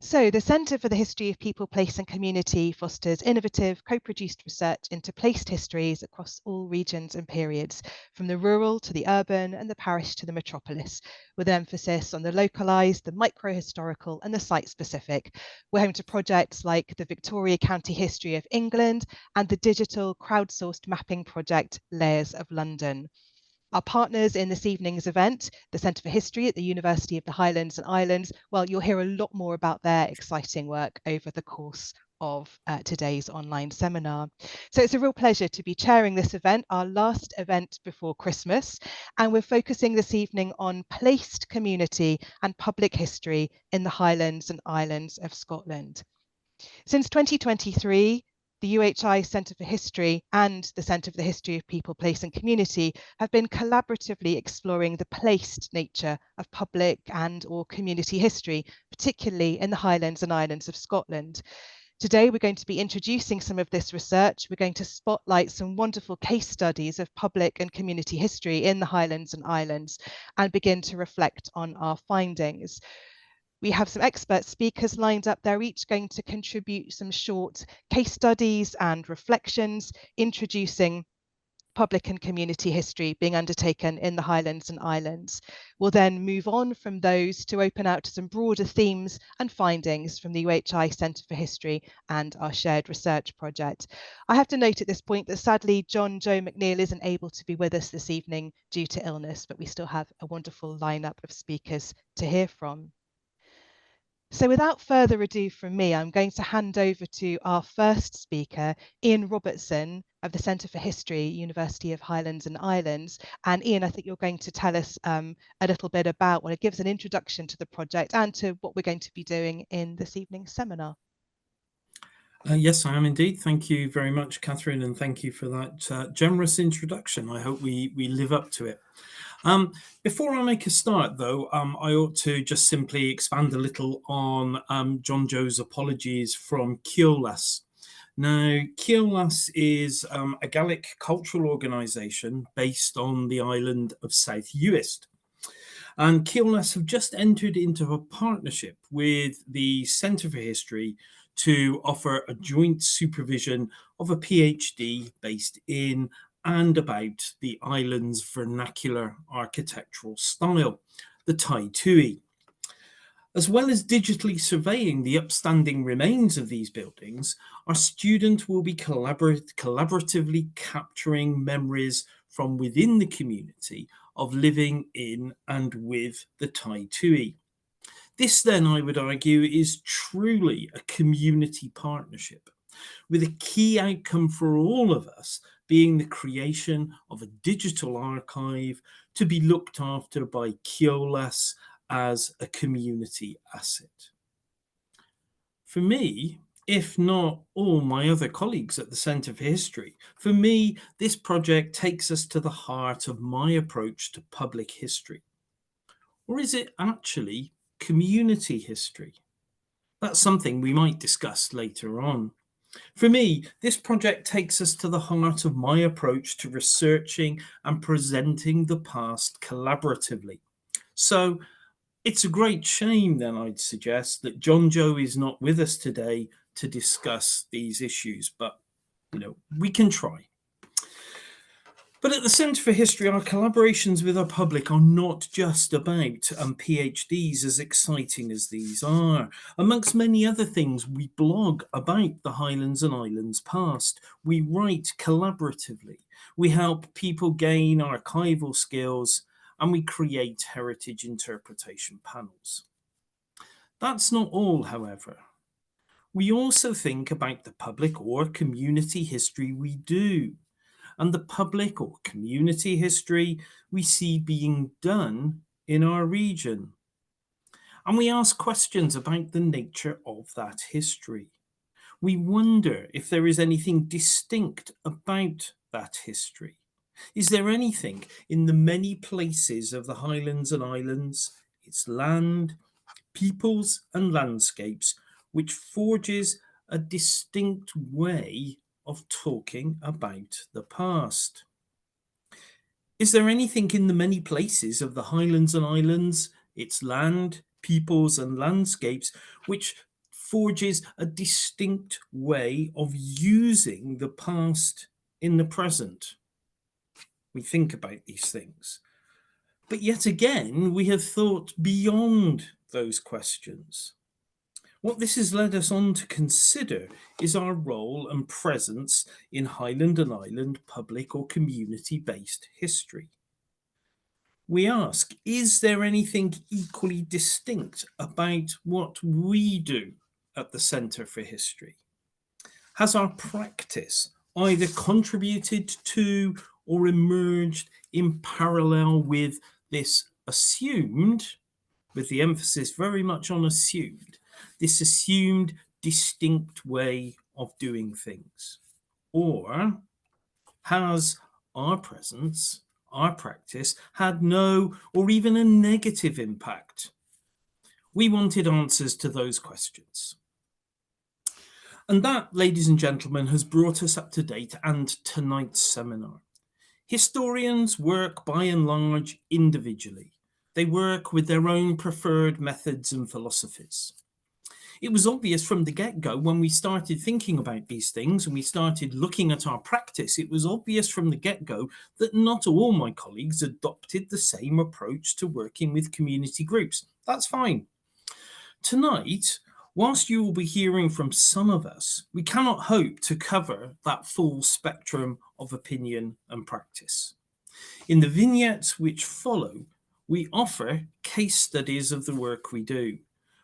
So, the Centre for the History of People, Place and Community fosters innovative, co-produced research into placed histories across all regions and periods, from the rural to the urban and the parish to the metropolis, with an emphasis on the localised, the micro-historical and the site-specific. We're home to projects like the Victoria County History of England and the digital crowdsourced mapping project Layers of London. Our partners in this evening's event, the Centre for History at the University of the Highlands and Islands, well, you'll hear a lot more about their exciting work over the course of today's online seminar. So it's a real pleasure to be chairing this event, our last event before Christmas, and we're focusing this evening on placed community and public history in the Highlands and Islands of Scotland. Since 2023, the UHI Centre for History and the Centre for the History of People, Place and Community have been collaboratively exploring the placed nature of public and or community history, particularly in the Highlands and Islands of Scotland. Today, we're going to be introducing some of this research. We're going to spotlight some wonderful case studies of public and community history in the Highlands and Islands and begin to reflect on our findings. We have some expert speakers lined up. They're each going to contribute some short case studies and reflections, introducing public and community history being undertaken in the Highlands and Islands. We'll then move on from those to open out to some broader themes and findings from the UHI Centre for History and our shared research project. I have to note at this point that sadly, John Joe MacNeil isn't able to be with us this evening due to illness, but we still have a wonderful lineup of speakers to hear from. So without further ado from me, I'm going to hand over to our first speaker, Iain Robertson of the Centre for History, University of Highlands and Islands. And Iain, I think you're going to tell us a little bit about, well, it gives an introduction to the project and to what we're going to be doing in this evening's seminar. Yes, I am indeed. Thank you very much, Catherine, and thank you for that generous introduction. I hope we live up to it. Before I make a start, though, I ought to just simply expand a little on John Joe's apologies from Ceòlas. Now, Ceòlas is a Gaelic cultural organisation based on the island of South Uist. And Ceòlas have just entered into a partnership with the Centre for History to offer a joint supervision of a PhD based in and about the island's vernacular architectural style, the Tai Tui. As well as digitally surveying the upstanding remains of these buildings, our student will be collaboratively capturing memories from within the community of living in and with the Tai Tui. This then, I would argue, is truly a community partnership, with a key outcome for all of us being the creation of a digital archive to be looked after by Ceòlas as a community asset. For me, if not all my other colleagues at the Centre for History, for me, this project takes us to the heart of my approach to public history. Or is it actually community history? That's something we might discuss later on. For me, this project takes us to the heart of my approach to researching and presenting the past collaboratively. So it's a great shame, then, I'd suggest, that John Joe is not with us today to discuss these issues, but, we can try. But at the Centre for History, our collaborations with our public are not just about PhDs, as exciting as these are. Amongst many other things, we blog about the Highlands and Islands past. We write collaboratively. We help people gain archival skills, and we create heritage interpretation panels. That's not all, however. We also think about the public or community history we do, and the public or community history we see being done in our region. And we ask questions about the nature of that history. We wonder if there is anything distinct about that history. Is there anything in the many places of the Highlands and Islands, its land, peoples and landscapes, which forges a distinct way of talking about the past? Is there anything in the many places of the Highlands and Islands, its land, peoples and landscapes, which forges a distinct way of using the past in the present. We think about these things. But yet again, we have thought beyond those questions. What this has led us on to consider is our role and presence in Highland and Island public or community-based history. We ask, is there anything equally distinct about what we do at the Centre for History? Has our practice either contributed to or emerged in parallel with this assumed, with the emphasis very much on assumed, this assumed distinct way of doing things? Or has our presence, our practice, had no or even a negative impact? We wanted answers to those questions. And that, ladies and gentlemen, has brought us up to date and tonight's seminar. Historians work by and large individually. They work with their own preferred methods and philosophies. It was obvious from the get-go when we started thinking about these things and we started looking at our practice, it was obvious from the get-go that not all my colleagues adopted the same approach to working with community groups. That's fine. Tonight, whilst you will be hearing from some of us, we cannot hope to cover that full spectrum of opinion and practice. In the vignettes which follow, we offer case studies of the work we do.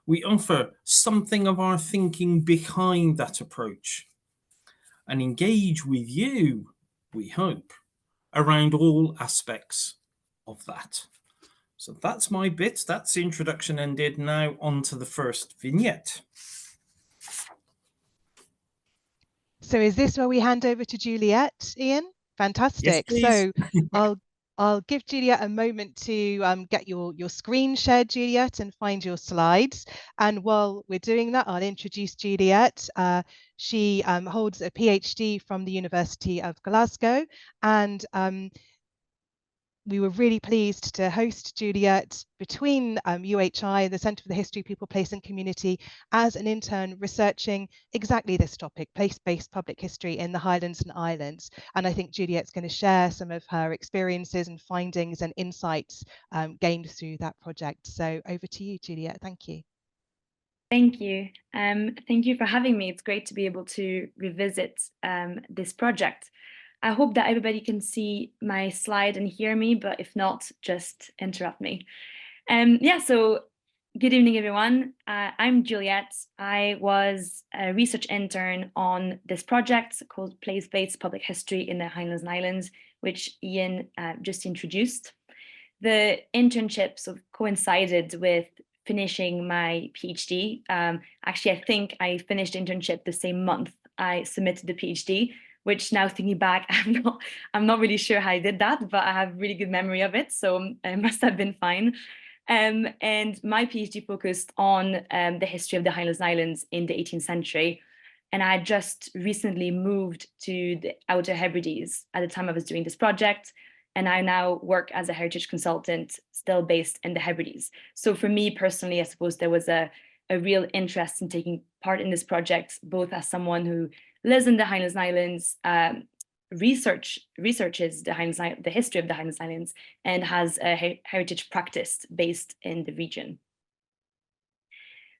We offer something of our thinking behind that approach and engage with you, we hope, around all aspects of that. So that's my bit, that's the introduction ended. Now on to the first vignette. So is this where we hand over to Juliette, Iain? Fantastic. Yes, so I'll give Juliette a moment to get your screen shared, Juliette, and find your slides. And while we're doing that, I'll introduce Juliette. She holds a PhD from the University of Glasgow, and we were really pleased to host Juliette between UHI, the Centre for the History, People, Place and Community, as an intern researching exactly this topic, place-based public history in the Highlands and Islands. And I think Juliette's going to share some of her experiences and findings and insights gained through that project. So over to you, Juliette. Thank you. Thank you. Thank you for having me. It's great to be able to revisit this project. I hope that everybody can see my slide and hear me, but if not, just interrupt me. So good evening, everyone. I'm Juliette. I was a research intern on this project called Place-Based Public History in the Highlands and Islands, which Iain just introduced. The internship sort of coincided with finishing my PhD. Actually, I think I finished internship the same month I submitted the PhD, which now thinking back, I'm not really sure how I did that, but I have really good memory of it, so it must have been fine. And my PhD focused on the history of the Highlands and Islands in the 18th century. And I just recently moved to the Outer Hebrides at the time I was doing this project. And I now work as a heritage consultant, still based in the Hebrides. So for me personally, I suppose there was a real interest in taking part in this project, both as someone who lives in the Highlands and Islands, researches the history of the Highlands and Islands, and has a heritage practice based in the region.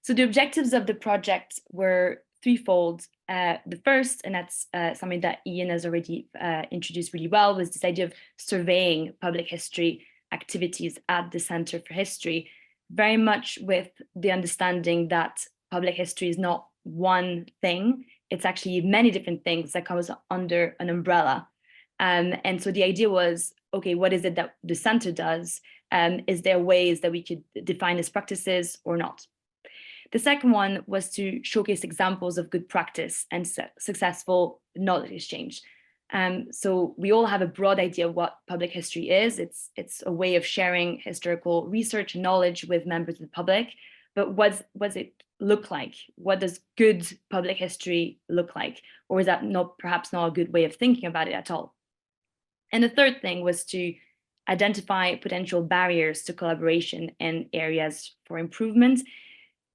So the objectives of the project were threefold. The first, and that's something that Iain has already introduced really well, was this idea of surveying public history activities at the Centre for History, very much with the understanding that public history is not one thing. It's actually many different things that comes under an umbrella. And so the idea was, okay, what is it that the Centre does? Is there ways that we could define as practices or not? The second one was to showcase examples of good practice and successful knowledge exchange. So we all have a broad idea of what public history is. It's a way of sharing historical research and knowledge with members of the public. But what does it look like? What does good public history look like? Or is that perhaps not a good way of thinking about it at all? And the third thing was to identify potential barriers to collaboration and areas for improvement.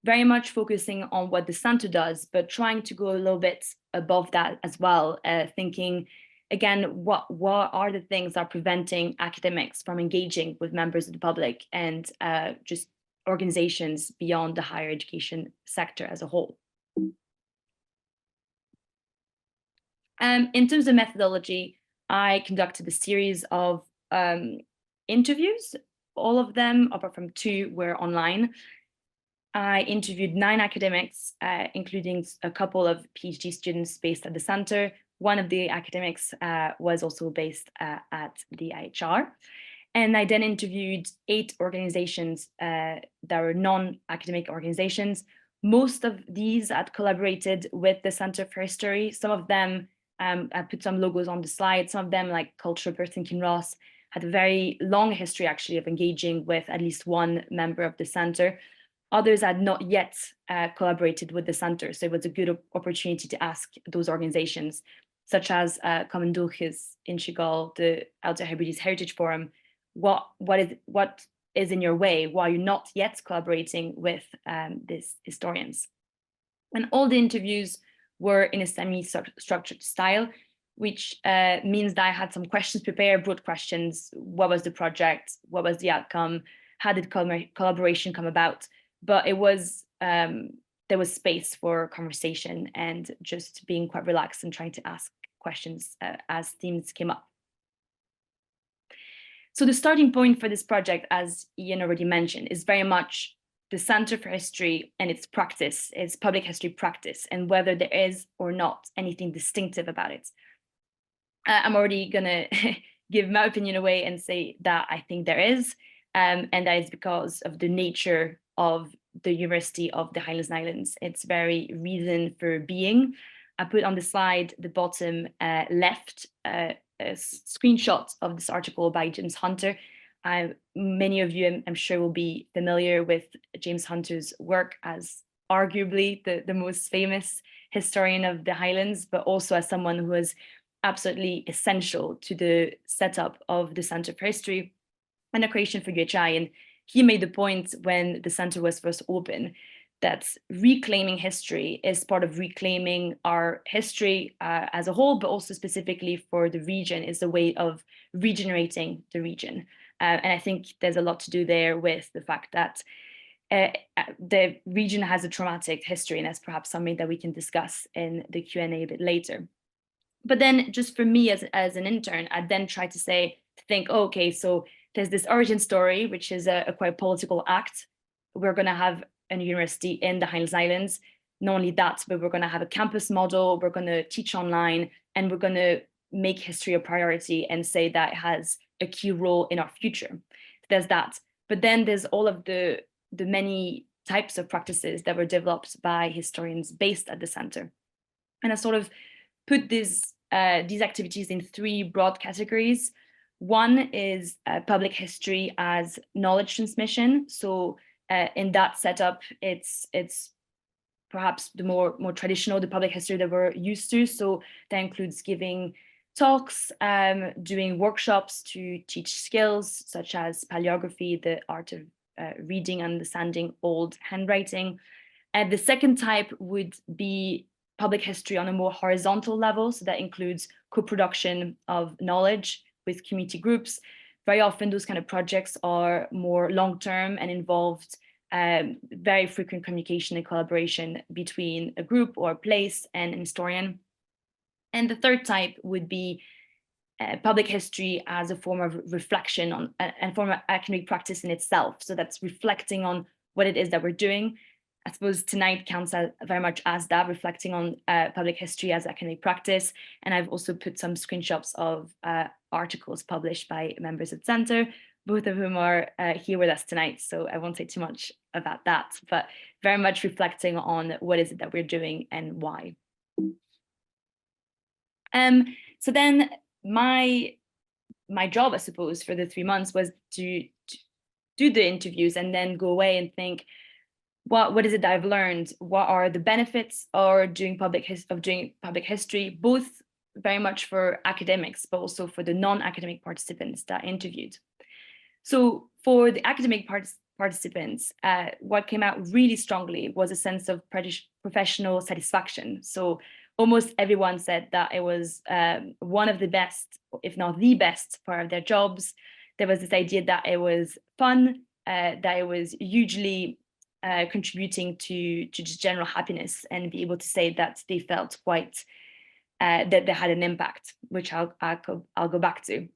very much focusing on what the Centre does, but trying to go a little bit above that as well, thinking, again, what are the things that are preventing academics from engaging with members of the public and just organizations beyond the higher education sector as a whole. In terms of methodology, I conducted a series of interviews. All of them, apart from 2, were online. I interviewed 9 academics, including a couple of PhD students based at the Centre. One of the academics was also based at the IHR. And I then interviewed 8 organizations that were non-academic organizations. Most of these had collaborated with the Centre for History. Some of them, I put some logos on the slide, some of them, like Culture Robertson Kinross, had a very long history actually of engaging with at least one member of the Centre. Others had not yet collaborated with the Centre, so it was a good opportunity to ask those organizations, such as Commandochis in Shigal, the Outer Hebrides Heritage Forum, what is in your way? Why are you not yet collaborating with these historians? And all the interviews were in a semi-structured style, which means that I had some questions prepared, broad questions. What was the project? What was the outcome? How did collaboration come about? But it was, there was space for conversation and just being quite relaxed and trying to ask questions as themes came up. So the starting point for this project, as Iain already mentioned, is very much the Centre for History and its practice, its public history practice, and whether there is or not anything distinctive about it. I'm already gonna give my opinion away and say that I think there is, and that is because of the nature of the University of the Highlands and Islands. It's very reason for being. I put on the slide, the bottom left, a screenshot of this article by James Hunter. Many of you, I'm sure, will be familiar with James Hunter's work as arguably the most famous historian of the Highlands, but also as someone who was absolutely essential to the setup of the Centre for History and the creation for UHI. And he made the point when the Centre was first open that reclaiming history is part of reclaiming our history as a whole, but also specifically for the region is a way of regenerating the region. And I think there's a lot to do there with the fact that the region has a traumatic history, and that's perhaps something that we can discuss in the Q&A a bit later. But then just for me as an intern, I then tried to think, oh, okay, so there's this origin story, which is a quite political act. We're going to have a university in the Highlands Islands. Not only that, but we're going to have a campus model. We're going to teach online, and we're going to make history a priority and say that it has a key role in our future. There's that. But then there's all of the many types of practices that were developed by historians based at the Centre. And I sort of put these activities in 3 broad categories. One is public history as knowledge transmission. So in that setup, it's perhaps the more traditional, the public history that we're used to. So that includes giving talks, doing workshops to teach skills such as paleography, the art of reading and understanding old handwriting. And the second type would be public history on a more horizontal level. So that includes co-production of knowledge with community groups. Very often those kind of projects are more long-term and involved very frequent communication and collaboration between a group or a place and an historian. And the third type would be public history as a form of reflection on and form of academic practice in itself. So that's reflecting on what it is that we're doing. I suppose tonight counts very much as that, reflecting on public history as academic practice. And I've also put some screenshots of articles published by members at Centre, both of whom are here with us tonight. So I won't say too much about that, but very much reflecting on what is it that we're doing and why. So then my job, I suppose, for the 3 months was to do the interviews and then go away and think, what is it that I've learned? What are the benefits of doing public history, both very much for academics, but also for the non-academic participants that I interviewed. So for the academic participants, what came out really strongly was a sense of professional satisfaction. So almost everyone said that it was one of the best, if not the best, part of their jobs. There was this idea that it was fun, that it was hugely contributing to just general happiness, and be able to say that they felt quite, that they had an impact, which I'll go back to.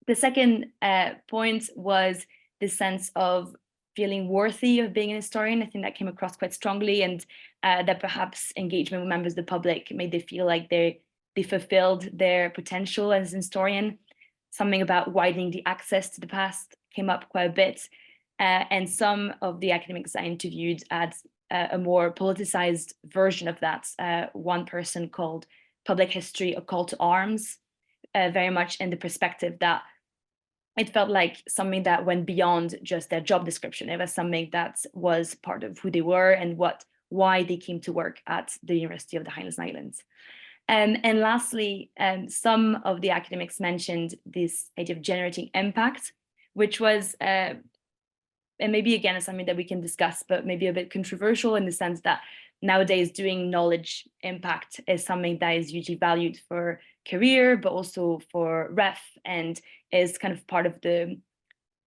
The second point was the sense of feeling worthy of being an historian. I think that came across quite strongly, and that perhaps engagement with members of the public made them feel like they fulfilled their potential as an historian. Something about widening the access to the past came up quite a bit. And some of the academics I interviewed had a more politicized version of that. One person called public history a call to arms, very much in the perspective that it felt like something that went beyond just their job description. It was something that was part of who they were and why they came to work at the University of the Highlands and Islands. And lastly, some of the academics mentioned this idea of generating impact, which was, and maybe again is something that we can discuss, but maybe a bit controversial in the sense that nowadays doing knowledge impact is something that is usually valued for career, but also for ref, and is kind of part of the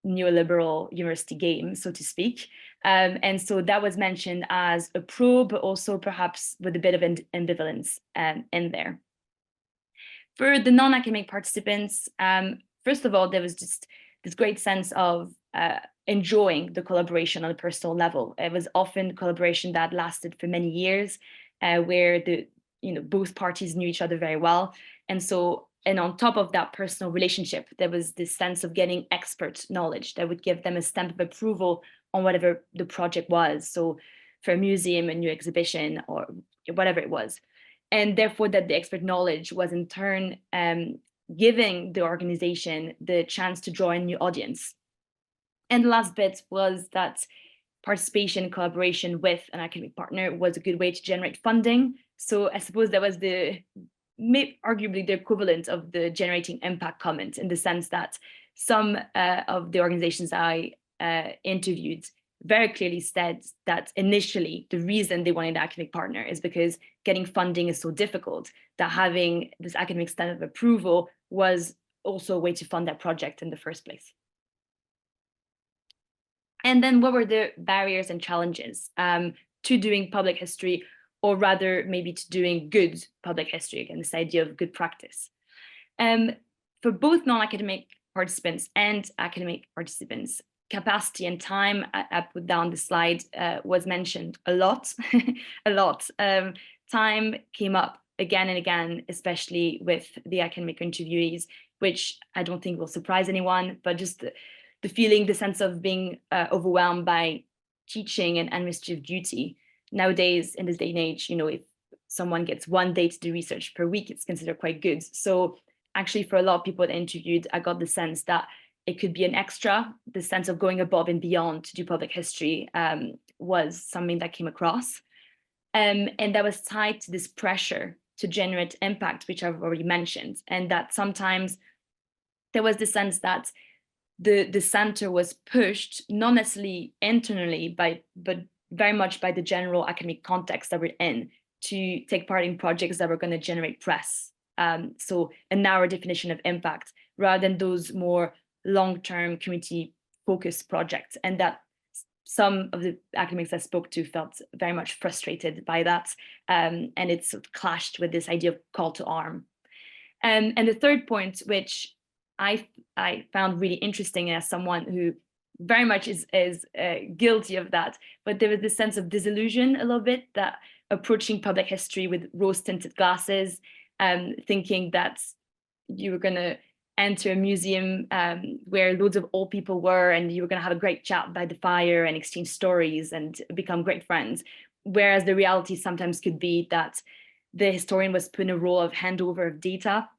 neoliberal university game, so to speak. And so that was mentioned as a pro, but also perhaps with a bit of ambivalence in there. For the non-academic participants, first of all, there was just this great sense of enjoying the collaboration on a personal level. It was often collaboration that lasted for many years, where both parties knew each other very well. And on top of that personal relationship, there was this sense of getting expert knowledge that would give them a stamp of approval on whatever the project was. So for a museum, a new exhibition, or whatever it was. And therefore that the expert knowledge was in turn giving the organization the chance to draw in new audience. And the last bit was that participation, collaboration with an academic partner was a good way to generate funding. So I suppose that was arguably the equivalent of the generating impact comment, in the sense that some of the organizations I interviewed very clearly said that initially the reason they wanted an academic partner is because getting funding is so difficult, that having this academic stamp of approval was also a way to fund that project in the first place. And then what were the barriers and challenges to doing public history, or rather maybe to doing good public history, again, this idea of good practice. For both non-academic participants and academic participants, capacity and time, I put down the slide, was mentioned a lot, a lot. Time came up again and again, especially with the academic interviewees, which I don't think will surprise anyone, but just the feeling, the sense of being overwhelmed by teaching and administrative duty. Nowadays, in this day and age, if someone gets 1 day to do research per week, it's considered quite good. So actually, for a lot of people that I interviewed, I got the sense that it could be an extra. The sense of going above and beyond to do public history was something that came across. And that was tied to this pressure to generate impact, which I've already mentioned. And that sometimes there was the sense that the center was pushed, not necessarily internally, but very much by the general academic context that we're in, to take part in projects that were going to generate press. So a narrow definition of impact, rather than those more long-term community-focused projects. And that some of the academics I spoke to felt very much frustrated by that. And it sort of clashed with this idea of call to arm. And the third point, which I found really interesting as someone who very much is guilty of that, but there was this sense of disillusion a little bit, that approaching public history with rose-tinted glasses, thinking that you were going to enter a museum where loads of old people were, and you were going to have a great chat by the fire and exchange stories and become great friends. Whereas the reality sometimes could be that the historian was put in a role of handover of data.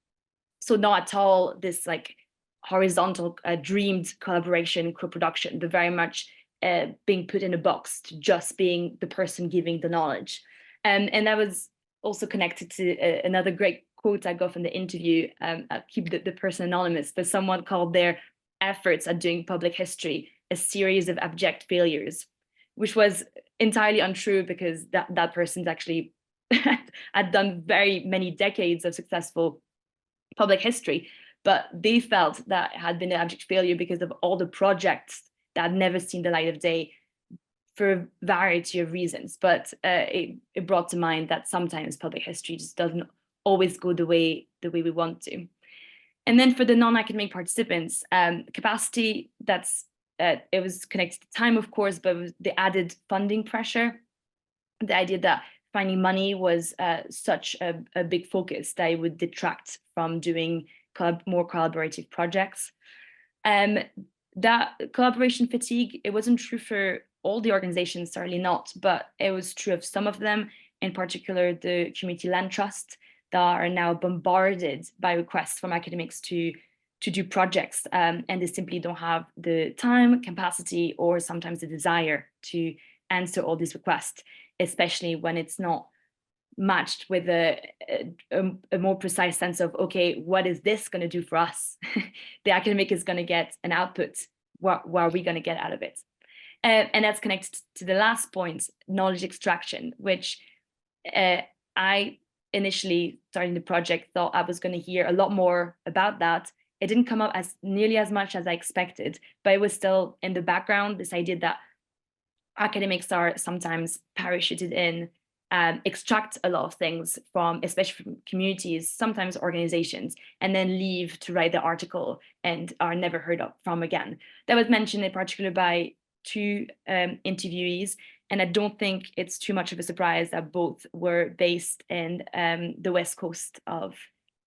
So not at all this like horizontal dreamed collaboration, co-production, but very much being put in a box to just being the person giving the knowledge. And that was also connected to another great quote I got from the interview. I'll keep the person anonymous, but someone called their efforts at doing public history a series of abject failures, which was entirely untrue because that person's actually had done very many decades of successful public history, but they felt that it had been an abject failure because of all the projects that had never seen the light of day for a variety of reasons. But it brought to mind that sometimes public history just doesn't always go the way we want to. And then for the non-academic participants, capacity, it was connected to time, of course, but with the added funding pressure, the idea that finding money was such a big focus that it would detract from doing more collaborative projects. That collaboration fatigue, it wasn't true for all the organizations, certainly not, but it was true of some of them, in particular the Community Land Trust, that are now bombarded by requests from academics to do projects, and they simply don't have the time, capacity, or sometimes the desire to answer all these requests, especially when it's not matched with a more precise sense of, okay, what is this going to do for us? The academic is going to get an output. What are we going to get out of it? And that's connected to the last point, knowledge extraction, which I initially starting the project thought I was going to hear a lot more about that. It didn't come up as nearly as much as I expected, but it was still in the background, this idea that academics are sometimes parachuted in, extract a lot of things from, especially from communities, sometimes organizations, and then leave to write the article and are never heard from again. That was mentioned in particular by two interviewees, and I don't think it's too much of a surprise that both were based in the west coast of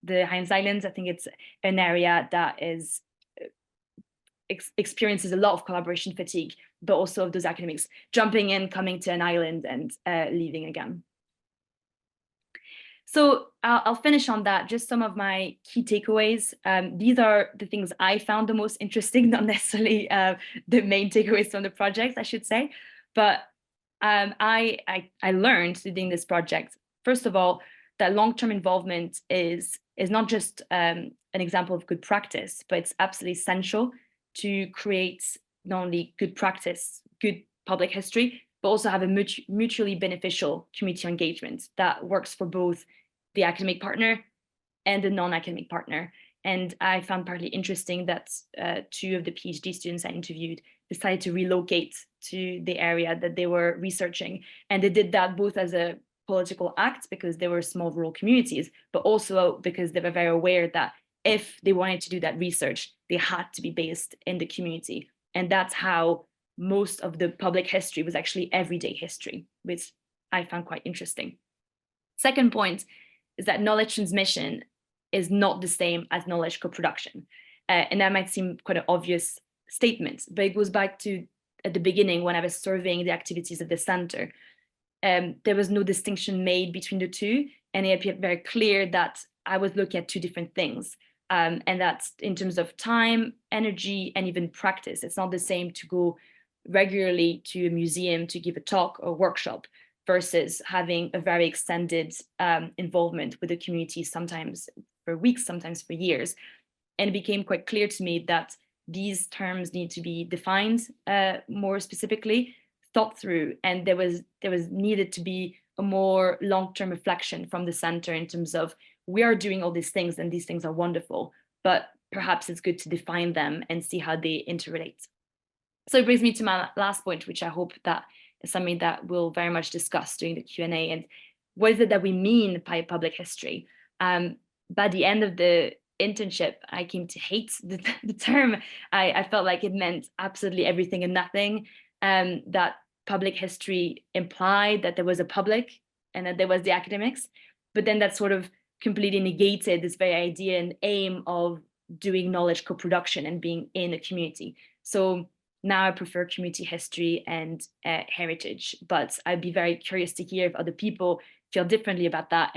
the Highlands Islands. I think it's an area that is experiences a lot of collaboration fatigue, but also of those academics jumping in, coming to an island and leaving again. So I'll finish on that, just some of my key takeaways. These are the things I found the most interesting, not necessarily the main takeaways from the project, I should say. But I learned doing this project, first of all, that long-term involvement is not just an example of good practice, but it's absolutely essential to create not only good practice, good public history, but also have a mutually beneficial community engagement that works for both the academic partner and the non-academic partner. And I found partly interesting that two of the PhD students I interviewed decided to relocate to the area that they were researching. And they did that both as a political act because they were small rural communities, but also because they were very aware that if they wanted to do that research, they had to be based in the community. And that's how most of the public history was actually everyday history, which I found quite interesting. Second point is that knowledge transmission is not the same as knowledge co-production. And that might seem quite an obvious statement, but it goes back to at the beginning when I was surveying the activities of the center. There was no distinction made between the two, and it appeared very clear that I was looking at two different things. And that's in terms of time, energy, and even practice. It's not the same to go regularly to a museum to give a talk or workshop versus having a very extended involvement with the community, sometimes for weeks, sometimes for years. And it became quite clear to me that these terms need to be defined more specifically, thought through, and there was needed to be a more long-term reflection from the center in terms of, we are doing all these things and these things are wonderful, but perhaps it's good to define them and see how they interrelate. So it brings me to my last point, which I hope that is something that we'll very much discuss during the Q&A, and what is it that we mean by public history? By the end of the internship, I came to hate the term. I felt like it meant absolutely everything and nothing, that public history implied that there was a public and that there was the academics, but then that sort of completely negated this very idea and aim of doing knowledge co-production and being in a community. So now I prefer community history and heritage, but I'd be very curious to hear if other people feel differently about that.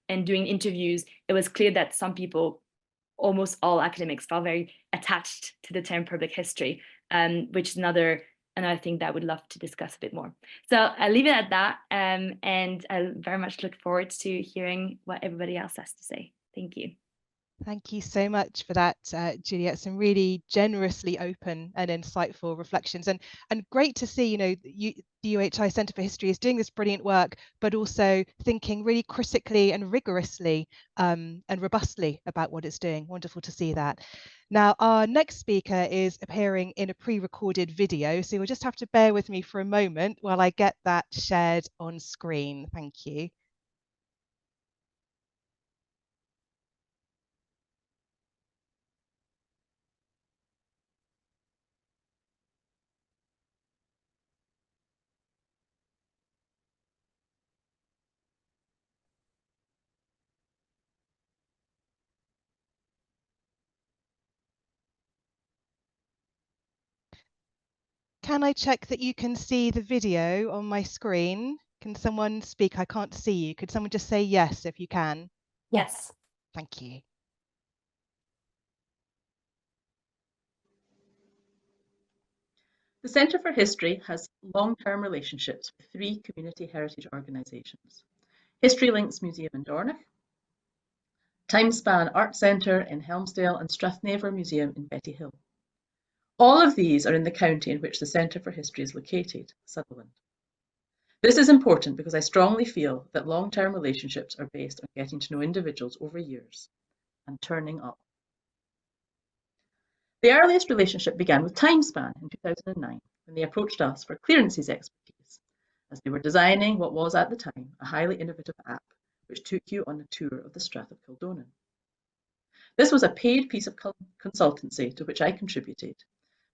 And doing interviews, it was clear that some people, almost all academics, felt very attached to the term public history, which is another thing that I would love to discuss a bit more. So I'll leave it at that, and I very much look forward to hearing what everybody else has to say. Thank you. Thank you so much for that, Juliette. Some really generously open and insightful reflections, and great to see, you know, the UHI Centre for History is doing this brilliant work, but also thinking really critically and rigorously and robustly about what it's doing. Wonderful to see that. Now, our next speaker is appearing in a pre-recorded video, so you'll just have to bear with me for a moment while I get that shared on screen. Thank you. Can I check that you can see the video on my screen? Can someone speak? I can't see you. Could someone just say yes if you can? Yes. Thank you. The Centre for History has long-term relationships with 3 community heritage organisations: History Links Museum in Dornoch, Timespan Art Centre in Helmsdale, and Strathnaver Museum in Betty Hill. All of these are in the county in which the Centre for History is located, Sutherland. This is important because I strongly feel that long-term relationships are based on getting to know individuals over years and turning up. The earliest relationship began with Timespan in 2009 when they approached us for clearances expertise, as they were designing what was at the time a highly innovative app which took you on a tour of the Strath of Kildonan. This was a paid piece of consultancy to which I contributed,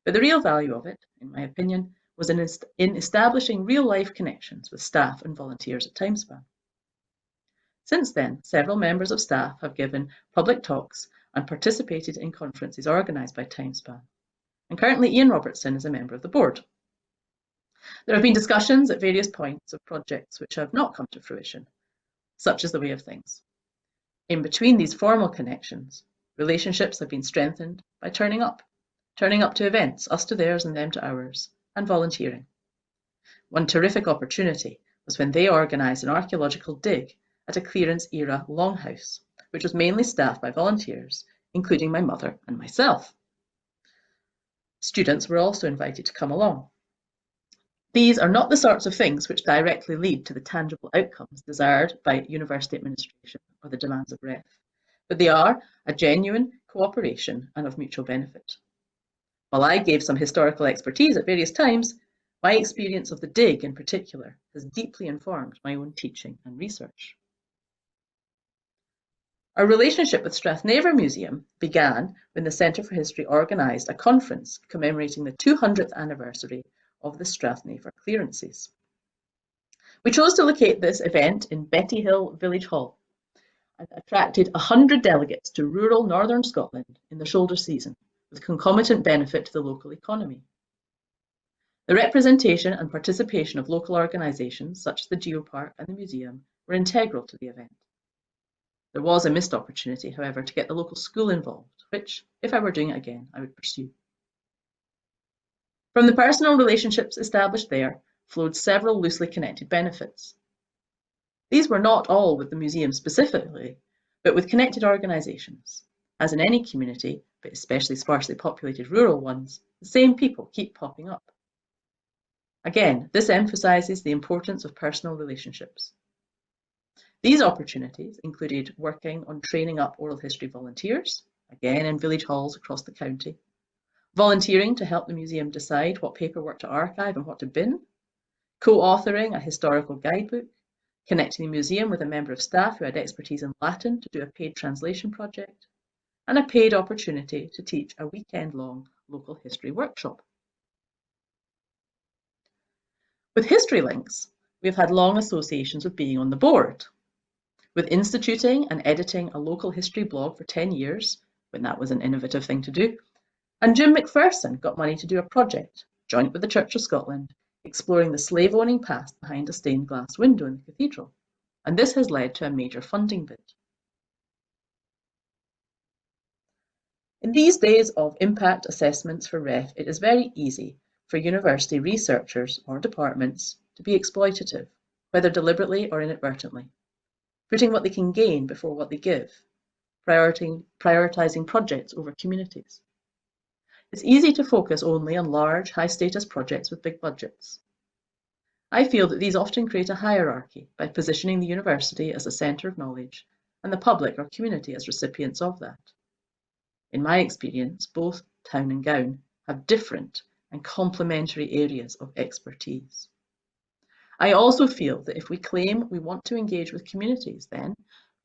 but the real value of it, in my opinion, was in establishing real-life connections with staff and volunteers at Timespan. Since then, several members of staff have given public talks and participated in conferences organised by Timespan, and currently Iain Robertson is a member of the board. There have been discussions at various points of projects which have not come to fruition, such as the Way of Things. In between these formal connections, relationships have been strengthened by turning up to events, us to theirs and them to ours, and volunteering. One terrific opportunity was when they organised an archaeological dig at a clearance era longhouse, which was mainly staffed by volunteers, including my mother and myself. Students were also invited to come along. These are not the sorts of things which directly lead to the tangible outcomes desired by university administration or the demands of REF, but they are a genuine cooperation and of mutual benefit. While I gave some historical expertise at various times, my experience of the dig in particular has deeply informed my own teaching and research. Our relationship with Strathnaver Museum began when the Centre for History organised a conference commemorating the 200th anniversary of the Strathnaver clearances. We chose to locate this event in Betty Hill Village Hall and attracted 100 delegates to rural northern Scotland in the shoulder season, with concomitant benefit to the local economy. The representation and participation of local organisations such as the Geopark and the museum were integral to the event. There was a missed opportunity, however, to get the local school involved, which, if I were doing it again, I would pursue. From the personal relationships established there flowed several loosely connected benefits. These were not all with the museum specifically, but with connected organisations. As in any community, but especially sparsely populated rural ones, the same people keep popping up. Again, this emphasises the importance of personal relationships. These opportunities included working on training up oral history volunteers, again in village halls across the county, volunteering to help the museum decide what paperwork to archive and what to bin, co-authoring a historical guidebook, connecting the museum with a member of staff who had expertise in Latin to do a paid translation project, and a paid opportunity to teach a weekend-long local history workshop. With History Links, we've had long associations with being on the board, with instituting and editing a local history blog for 10 years, when that was an innovative thing to do, and Jim MacPherson got money to do a project, joint with the Church of Scotland, exploring the slave-owning past behind a stained glass window in the cathedral, and this has led to a major funding bid. In these days of impact assessments for REF, it is very easy for university researchers or departments to be exploitative, whether deliberately or inadvertently, putting what they can gain before what they give, prioritising projects over communities. It's easy to focus only on large, high-status projects with big budgets. I feel that these often create a hierarchy by positioning the university as a centre of knowledge and the public or community as recipients of that. In my experience, both town and gown have different and complementary areas of expertise. I also feel that if we claim we want to engage with communities, then,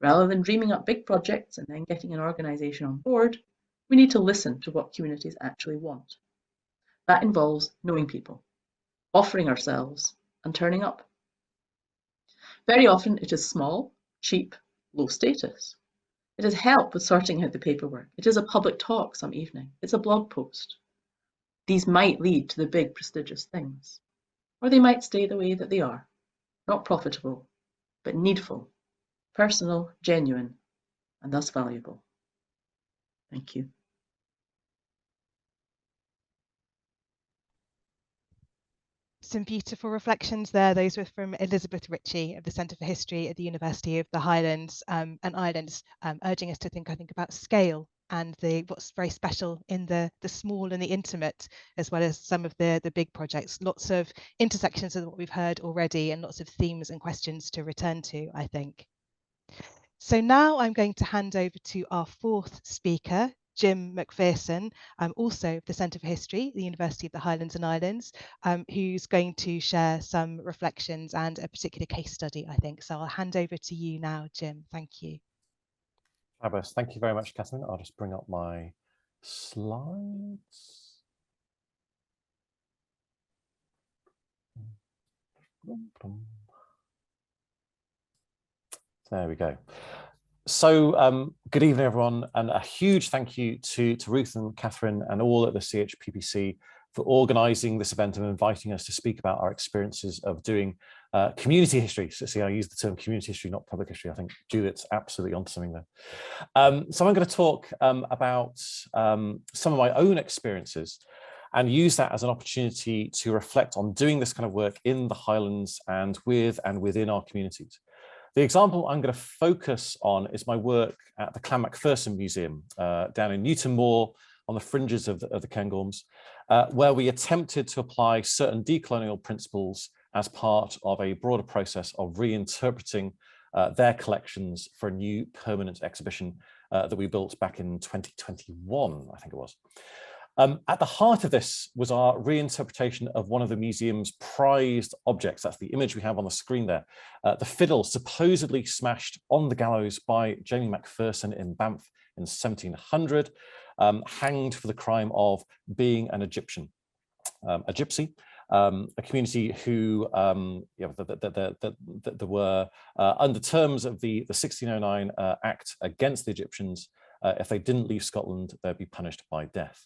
rather than dreaming up big projects and then getting an organisation on board, we need to listen to what communities actually want. That involves knowing people, offering ourselves, and turning up. Very often it is small, cheap, low status. It is help with sorting out the paperwork. It is a public talk some evening. It's a blog post. These might lead to the big prestigious things, or they might stay the way that they are, not profitable, but needful, personal, genuine, and thus valuable. Thank you. Some beautiful reflections there. Those were from Elizabeth Ritchie of the Centre for History at the University of the Highlands and Islands, urging us to think, I think, about scale and what's very special in the small and the intimate, as well as some of the big projects. Lots of intersections of what we've heard already and lots of themes and questions to return to, I think. So now I'm going to hand over to our fourth speaker, Jim MacPherson, also of the Centre for History at the University of the Highlands and Islands, who's going to share some reflections and a particular case study, I think. So I'll hand over to you now, Jim. Thank you. Fabulous. Thank you very much, Catherine. I'll just bring up my slides. There we go. So good evening, everyone, and a huge thank you to Ruth and Catherine and all at the CHPPC for organising this event and inviting us to speak about our experiences of doing community history. So see, I use the term community history, not public history. I think Juliette's absolutely onto something there. So I'm going to talk about some of my own experiences and use that as an opportunity to reflect on doing this kind of work in the Highlands and with and within our communities. The example I'm going to focus on is my work at the Clan MacPherson Museum down in Newton Moor on the fringes of the Cairngorms, where we attempted to apply certain decolonial principles as part of a broader process of reinterpreting their collections for a new permanent exhibition that we built back in 2021, I think it was. At the heart of this was our reinterpretation of one of the museum's prized objects. That's the image we have on the screen there. The fiddle supposedly smashed on the gallows by Jamie MacPherson in Banff in 1700, hanged for the crime of being an Egyptian, a gypsy, a community who there were, under terms of the 1609 Act against the Egyptians, if they didn't leave Scotland, they'd be punished by death.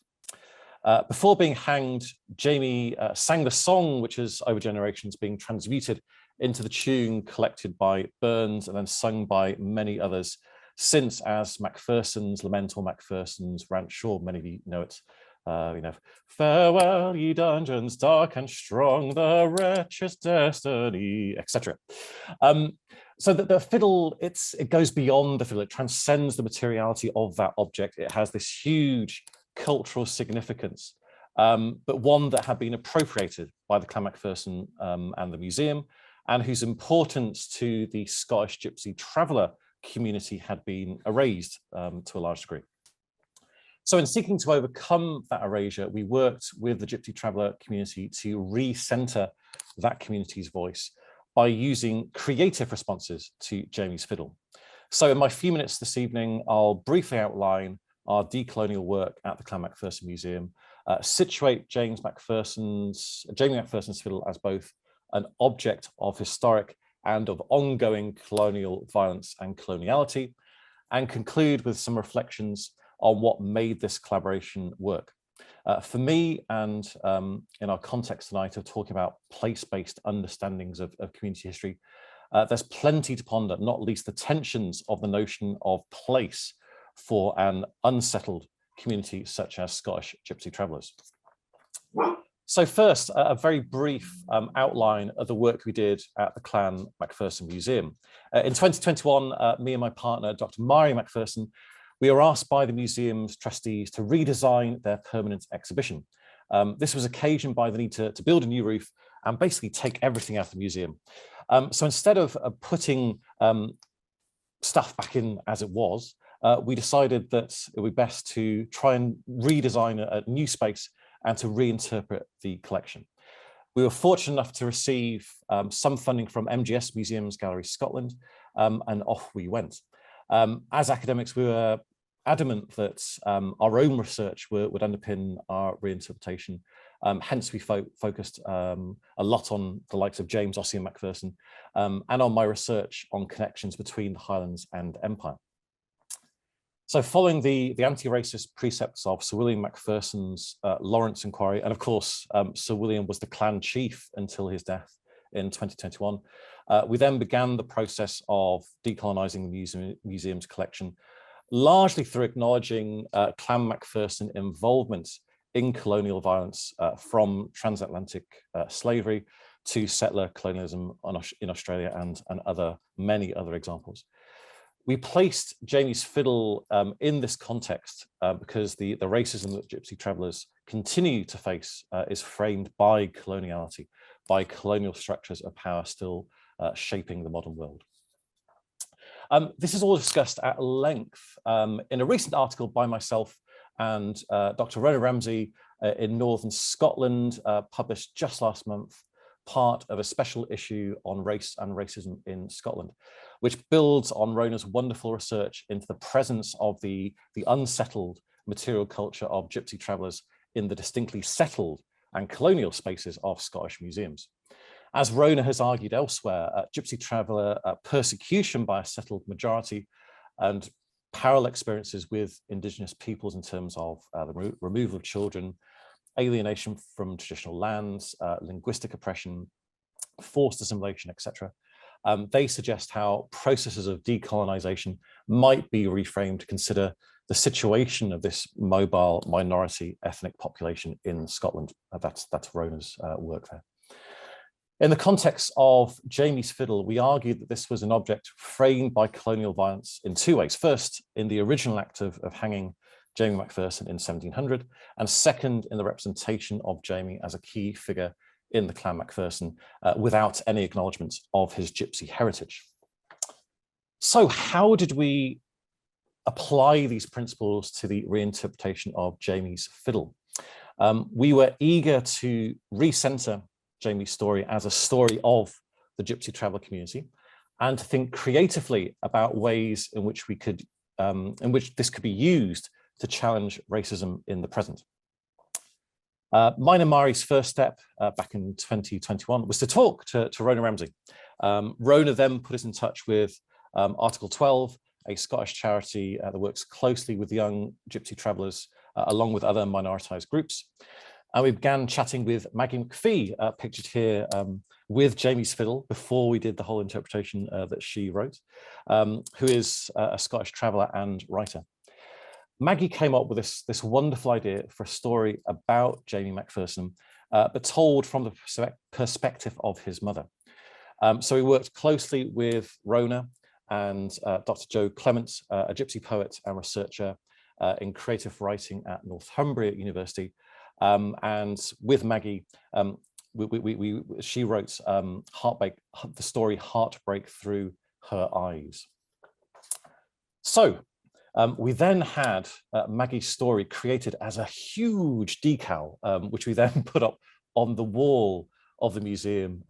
Before being hanged, Jamie sang the song, which is over generations being transmuted into the tune collected by Burns and then sung by many others since, as MacPherson's Lament or MacPherson's Rant, sure many of you know it. Farewell, ye dungeons dark and strong, the wretch's destiny, etc. So that the fiddle, it goes beyond the fiddle, it transcends the materiality of that object. It has this huge cultural significance, but one that had been appropriated by the Clan MacPherson and the museum, and whose importance to the Scottish Gypsy traveller community had been erased to a large degree. So in seeking to overcome that erasure, we worked with the Gypsy traveller community to re-centre that community's voice by using creative responses to Jamie's fiddle. So in my few minutes this evening, I'll briefly outline our decolonial work at the Clan MacPherson Museum, situate Jamie MacPherson's fiddle as both an object of historic and of ongoing colonial violence and coloniality, and conclude with some reflections on what made this collaboration work. For me, and in our context tonight of talking about place-based understandings of community history, there's plenty to ponder, not least the tensions of the notion of place for an unsettled community such as Scottish Gypsy travellers. So first, a very brief outline of the work we did at the Clan MacPherson Museum. In 2021, me and my partner, Dr. Mari MacPherson, we were asked by the museum's trustees to redesign their permanent exhibition. This was occasioned by the need to build a new roof and basically take everything out of the museum. So instead of putting stuff back in as it was, we decided that it would be best to try and redesign a new space and to reinterpret the collection. We were fortunate enough to receive some funding from MGS Museums Galleries Scotland, and off we went. As academics, we were adamant that our own research would underpin our reinterpretation. Hence, we focused a lot on the likes of James, Ossie and MacPherson, and on my research on connections between the Highlands and Empire. So following the anti-racist precepts of Sir William MacPherson's Lawrence Inquiry, and of course, Sir William was the clan chief until his death in 2021, we then began the process of decolonising the museum's collection, largely through acknowledging Clan MacPherson involvement in colonial violence from transatlantic slavery to settler colonialism in Australia and many other examples. We placed Jamie's fiddle in this context because the racism that Gypsy travellers continue to face is framed by coloniality, by colonial structures of power still shaping the modern world. This is all discussed at length in a recent article by myself and Dr. Rona Ramsey in Northern Scotland, published just last month, part of a special issue on race and racism in Scotland, which builds on Rona's wonderful research into the presence of the unsettled material culture of Gypsy travellers in the distinctly settled and colonial spaces of Scottish museums. As Rona has argued elsewhere, Gypsy traveller persecution by a settled majority and parallel experiences with Indigenous peoples in terms of the removal of children, alienation from traditional lands, linguistic oppression, forced assimilation, etc. They suggest how processes of decolonisation might be reframed to consider the situation of this mobile minority ethnic population in Scotland. That's Rona's work there. In the context of Jamie's fiddle, we argued that this was an object framed by colonial violence in two ways. First, in the original act of hanging Jamie MacPherson in 1700, and second, in the representation of Jamie as a key figure in the Clan MacPherson without any acknowledgement of his Gypsy heritage. So how did we apply these principles to the reinterpretation of Jamie's fiddle? We were eager to recenter Jamie's story as a story of the Gypsy traveller community, and to think creatively about ways in which we could, in which this could be used to challenge racism in the present. Mine and Mari's first step back in 2021 was to talk to Rona Ramsey. Rona then put us in touch with Article 12, a Scottish charity that works closely with young Gypsy travellers along with other minoritised groups. And we began chatting with Maggie McPhee, pictured here with Jamie's fiddle before we did the whole interpretation that she wrote, who is a Scottish traveller and writer. Maggie came up with this wonderful idea for a story about Jamie MacPherson, but told from the perspective of his mother. So we worked closely with Rona and Dr. Jo Clement, a Gypsy poet and researcher in creative writing at Northumbria University. And with Maggie, she wrote the story Heartbreak Through Her Eyes. So we then had Maggie's story created as a huge decal, which we then put up on the wall of the museum,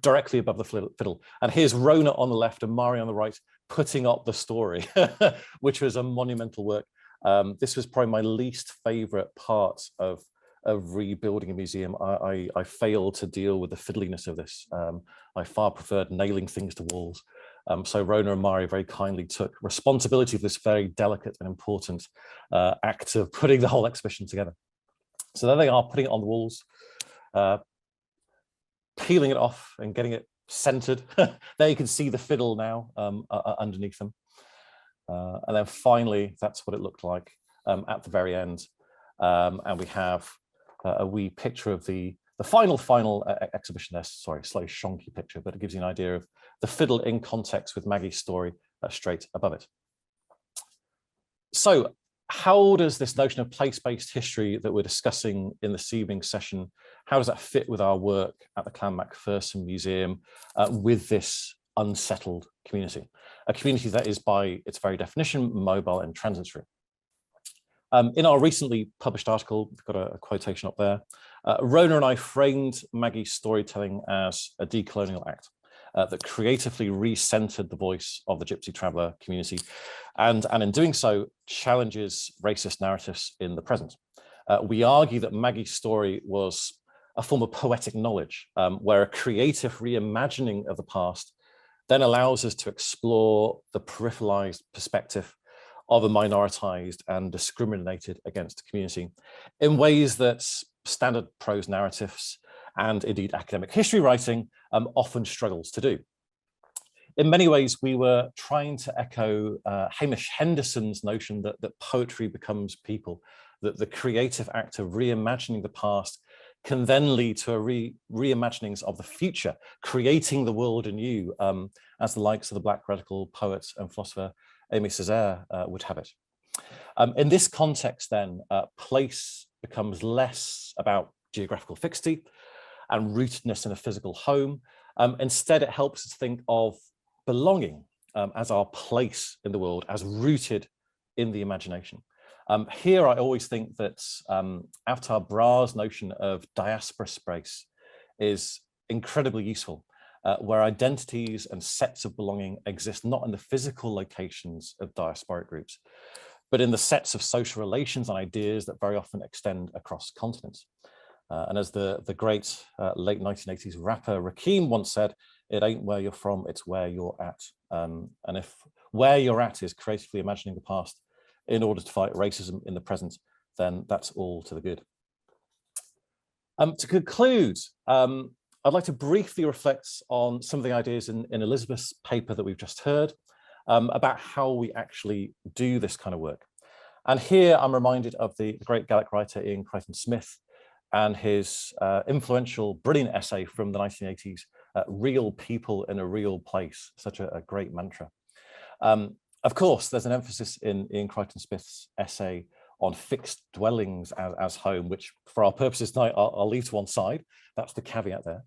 directly above the fiddle. And here's Rona on the left and Mari on the right, putting up the story, which was a monumental work. This was probably my least favorite part of rebuilding a museum. I failed to deal with the fiddliness of this. I far preferred nailing things to walls. So Rona and Mari very kindly took responsibility for this very delicate and important act of putting the whole exhibition together. So there they are, putting it on the walls, peeling it off and getting it centered. There you can see the fiddle now underneath them. And then finally, that's what it looked like at the very end. And we have a wee picture of the final exhibition there. Sorry, slightly shonky picture, but it gives you an idea of the fiddle in context with Maggie's story straight above it. So how does this notion of place-based history that we're discussing in this evening session, how does that fit with our work at the Clan MacPherson Museum with this unsettled community? A community that is by its very definition mobile and transitory. In our recently published article, we've got a quotation up there, Rona and I framed Maggie's storytelling as a decolonial act that creatively re-centered the voice of the Gypsy traveller community, and in doing so, challenges racist narratives in the present. We argue that Maggie's story was a form of poetic knowledge, where a creative reimagining of the past then allows us to explore the peripheralized perspective of a minoritized and discriminated against community in ways that standard prose narratives and indeed academic history writing often struggles to do. In many ways, we were trying to echo Hamish Henderson's notion that poetry becomes people, that the creative act of reimagining the past can then lead to reimaginings of the future, creating the world anew, as the likes of the Black radical poet and philosopher Aimé Césaire would have it. In this context then, place becomes less about geographical fixity and rootedness in a physical home. Instead, it helps us think of belonging as our place in the world, as rooted in the imagination. Here, I always think that Avatar Bra's notion of diaspora space is incredibly useful, where identities and sets of belonging exist not in the physical locations of diasporic groups, but in the sets of social relations and ideas that very often extend across continents. And as the great late 1980s rapper Rakim once said, it ain't where you're from, it's where you're at. And if where you're at is creatively imagining the past in order to fight racism in the present, then that's all to the good. To conclude, I'd like to briefly reflect on some of the ideas in Elizabeth's paper that we've just heard about how we actually do this kind of work. And here I'm reminded of the great Gaelic writer Iain Crichton-Smith and his influential, brilliant essay from the 1980s, Real People in a Real Place, such a great mantra. Of course, there's an emphasis in Iain Crichton-Smith's essay on fixed dwellings as home, which for our purposes tonight, I'll leave to one side. That's the caveat there.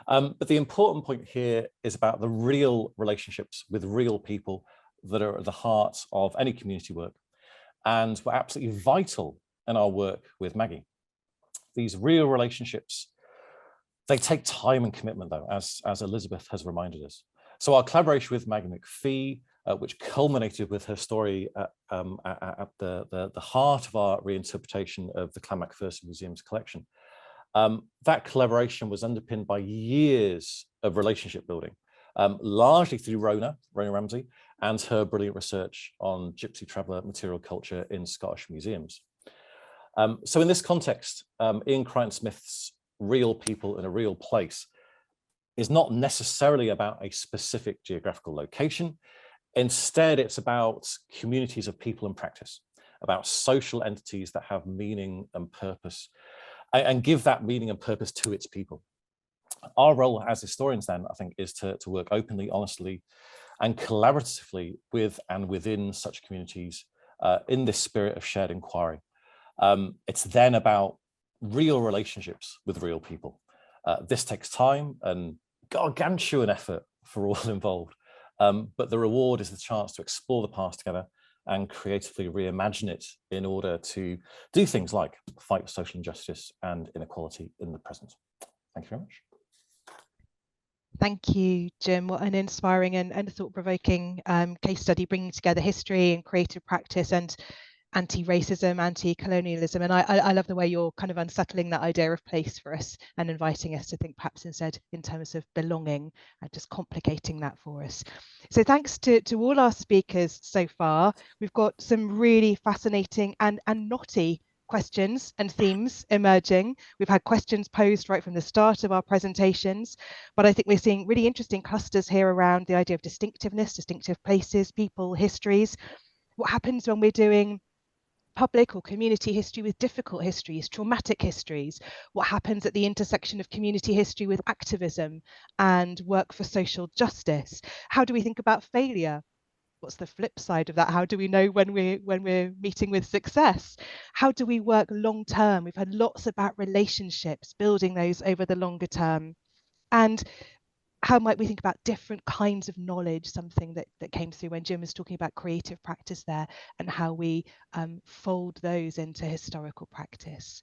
But the important point here is about the real relationships with real people that are at the heart of any community work and were absolutely vital in our work with Maggie. These real relationships, they take time and commitment though, as Elizabeth has reminded us. So our collaboration with Maggie McPhee, which culminated with her story at the heart of our reinterpretation of the Clan MacPherson Museum's collection. That collaboration was underpinned by years of relationship building, largely through Rona Ramsey, and her brilliant research on Gypsy traveller material culture in Scottish museums. So in this context, Iain Crichton-Smith's Real People in a Real Place is not necessarily about a specific geographical location. Instead, it's about communities of people and practice, about social entities that have meaning and purpose, and give that meaning and purpose to its people. Our role as historians then, I think, is to work openly, honestly, and collaboratively with and within such communities in this spirit of shared inquiry. It's then about real relationships with real people. This takes time and gargantuan effort for all involved. But the reward is the chance to explore the past together and creatively reimagine it in order to do things like fight social injustice and inequality in the present. Thank you very much. Thank you, Jim. What an inspiring and thought-provoking case study, bringing together history and creative practice and anti-racism, anti-colonialism. And I love the way you're kind of unsettling that idea of place for us and inviting us to think perhaps instead in terms of belonging and just complicating that for us. So thanks to all our speakers so far. We've got some really fascinating and knotty questions and themes emerging. We've had questions posed right from the start of our presentations, but I think we're seeing really interesting clusters here around the idea of distinctiveness, distinctive places, people, histories. What happens when we're doing public or community history with difficult histories, traumatic histories? What happens at the intersection of community history with activism and work for social justice? How do we think about failure what's the flip side of that? How do we know when we're meeting with success? How do we work long term? We've had lots about relationships, building those over the longer term. And how might we think about different kinds of knowledge, something that came through when Jim was talking about creative practice there, and how we fold those into historical practice.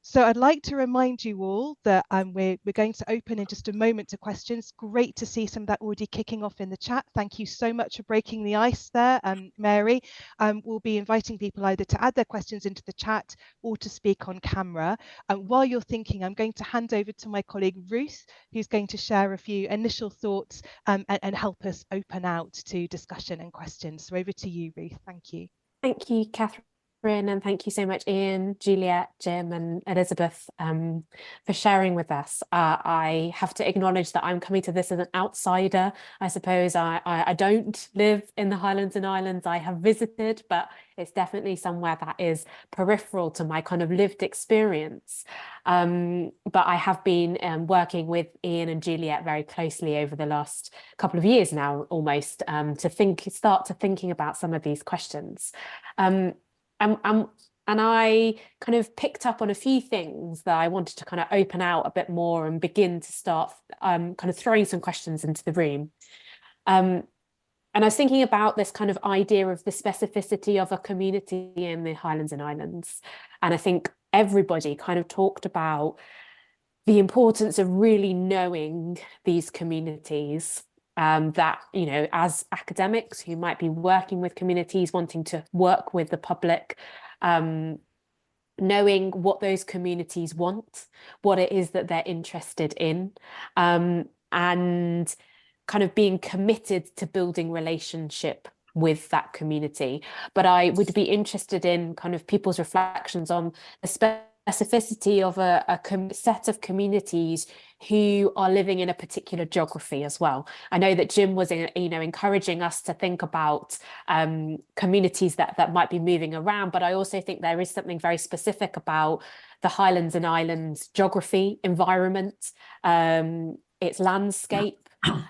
So I'd like to remind you all that we're going to open in just a moment to questions. Great to see some of that already kicking off in the chat. Thank you so much for breaking the ice there, Mary. We'll be inviting people either to add their questions into the chat or to speak on camera. While you're thinking, I'm going to hand over to my colleague Ruth, who's going to share a few initial thoughts and help us open out to discussion and questions. So over to you, Ruth. Thank you. Thank you, Catherine, and thank you so much, Iain, Juliette, Jim and Elizabeth for sharing with us. I have to acknowledge that I'm coming to this as an outsider. I suppose I don't live in the Highlands and Islands. I have visited, but it's definitely somewhere that is peripheral to my kind of lived experience. But I have been working with Iain and Juliette very closely over the last couple of years now, almost, to start thinking about some of these questions. And I kind of picked up on a few things that I wanted to kind of open out a bit more and begin to start kind of throwing some questions into the room. And I was thinking about this kind of idea of the specificity of a community in the Highlands and Islands. And I think everybody kind of talked about the importance of really knowing these communities. That, you know, as academics who might be working with communities, wanting to work with the public, knowing what those communities want, what it is that they're interested in, and kind of being committed to building relationship with that community. But I would be interested in kind of people's reflections on the specificity of a set of communities who are living in a particular geography as well. I know that Jim was, encouraging us to think about communities that might be moving around, but I also think there is something very specific about the Highlands and Islands geography, environment, its landscape,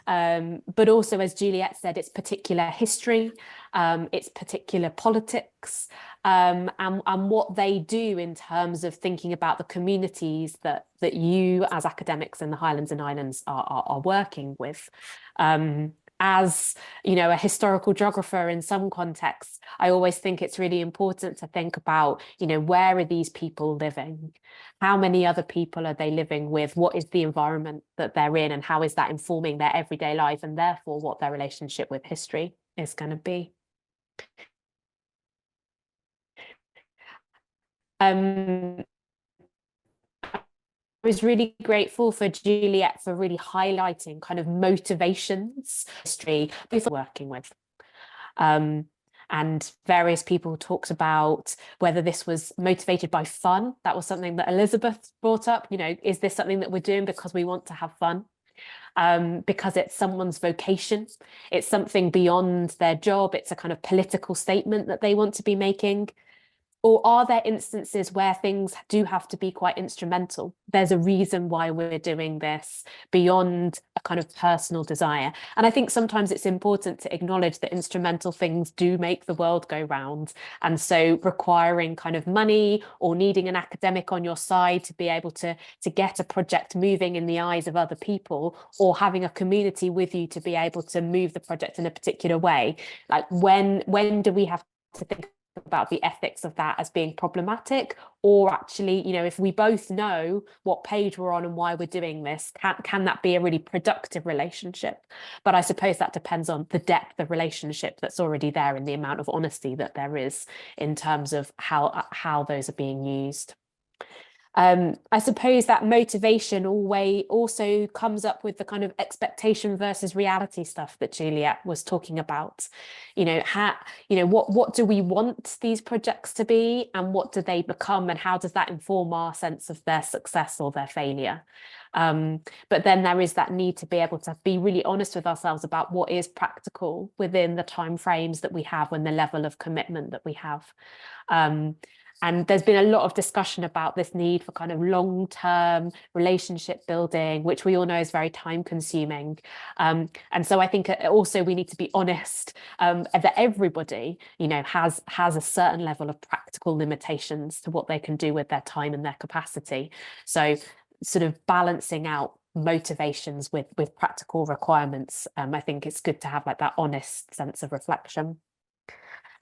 but also, as Juliette said, its particular history, its particular politics, and what they do in terms of thinking about the communities that you as academics in the Highlands and Islands are working with. As you know, a historical geographer in some contexts, I always think it's really important to think about, where are these people living? How many other people are they living with? What is the environment that they're in, and how is that informing their everyday life, and therefore what their relationship with history is going to be? I was really grateful for Juliette for really highlighting kind of motivations, history, people working with. And various people talked about whether this was motivated by fun. That was something that Elizabeth brought up. Is this something that we're doing because we want to have fun? Because it's someone's vocation. It's something beyond their job. It's a kind of political statement that they want to be making. Or are there instances where things do have to be quite instrumental? There's a reason why we're doing this beyond a kind of personal desire. And I think sometimes it's important to acknowledge that instrumental things do make the world go round. And so requiring kind of money or needing an academic on your side to be able to get a project moving in the eyes of other people, or having a community with you to be able to move the project in a particular way. Like when do we have to think about the ethics of that as being problematic? Or actually, if we both know what page we're on and why we're doing this, can that be a really productive relationship? But I suppose that depends on the depth of relationship that's already there and the amount of honesty that there is in terms of how those are being used. I suppose that motivation also comes up with the kind of expectation versus reality stuff that Juliette was talking about. What do we want these projects to be, and what do they become, and how does that inform our sense of their success or their failure? But then there is that need to be able to be really honest with ourselves about what is practical within the timeframes that we have and the level of commitment that we have. And there's been a lot of discussion about this need for kind of long-term relationship building, which we all know is very time consuming. And so I think also we need to be honest that everybody, you know, has a certain level of practical limitations to what they can do with their time and their capacity. So sort of balancing out motivations with practical requirements, I think it's good to have like that honest sense of reflection.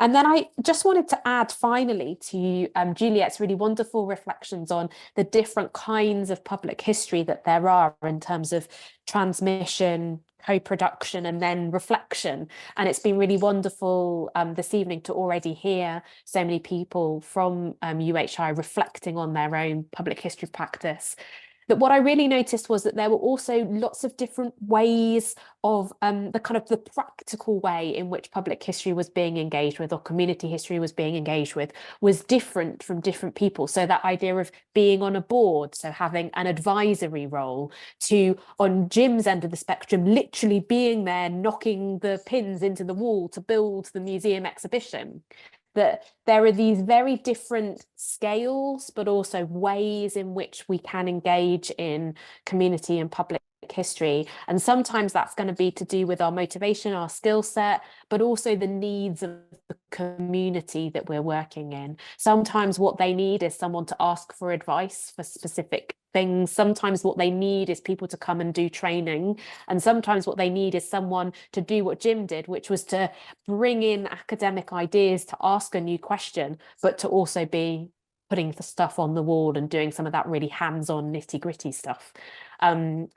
And then I just wanted to add finally to Juliette's really wonderful reflections on the different kinds of public history that there are in terms of transmission, co-production, and then reflection. And it's been really wonderful this evening to already hear so many people from UHI reflecting on their own public history practice. But what I really noticed was that there were also lots of different ways of the practical way in which public history was being engaged with, or community history was being engaged with, was different from different people. So that idea of being on a board, so having an advisory role, to on Jim's end of the spectrum, literally being there, knocking the pins into the wall to build the museum exhibition. That there are these very different scales, but also ways in which we can engage in community and public history. And sometimes that's going to be to do with our motivation, our skill set, but also the needs of the community that we're working in. Sometimes what they need is someone to ask for advice for specific things. Sometimes what they need is people to come and do training. And sometimes what they need is someone to do what Jim did, which was to bring in academic ideas, to ask a new question, but to also be putting the stuff on the wall and doing some of that really hands-on nitty-gritty stuff. And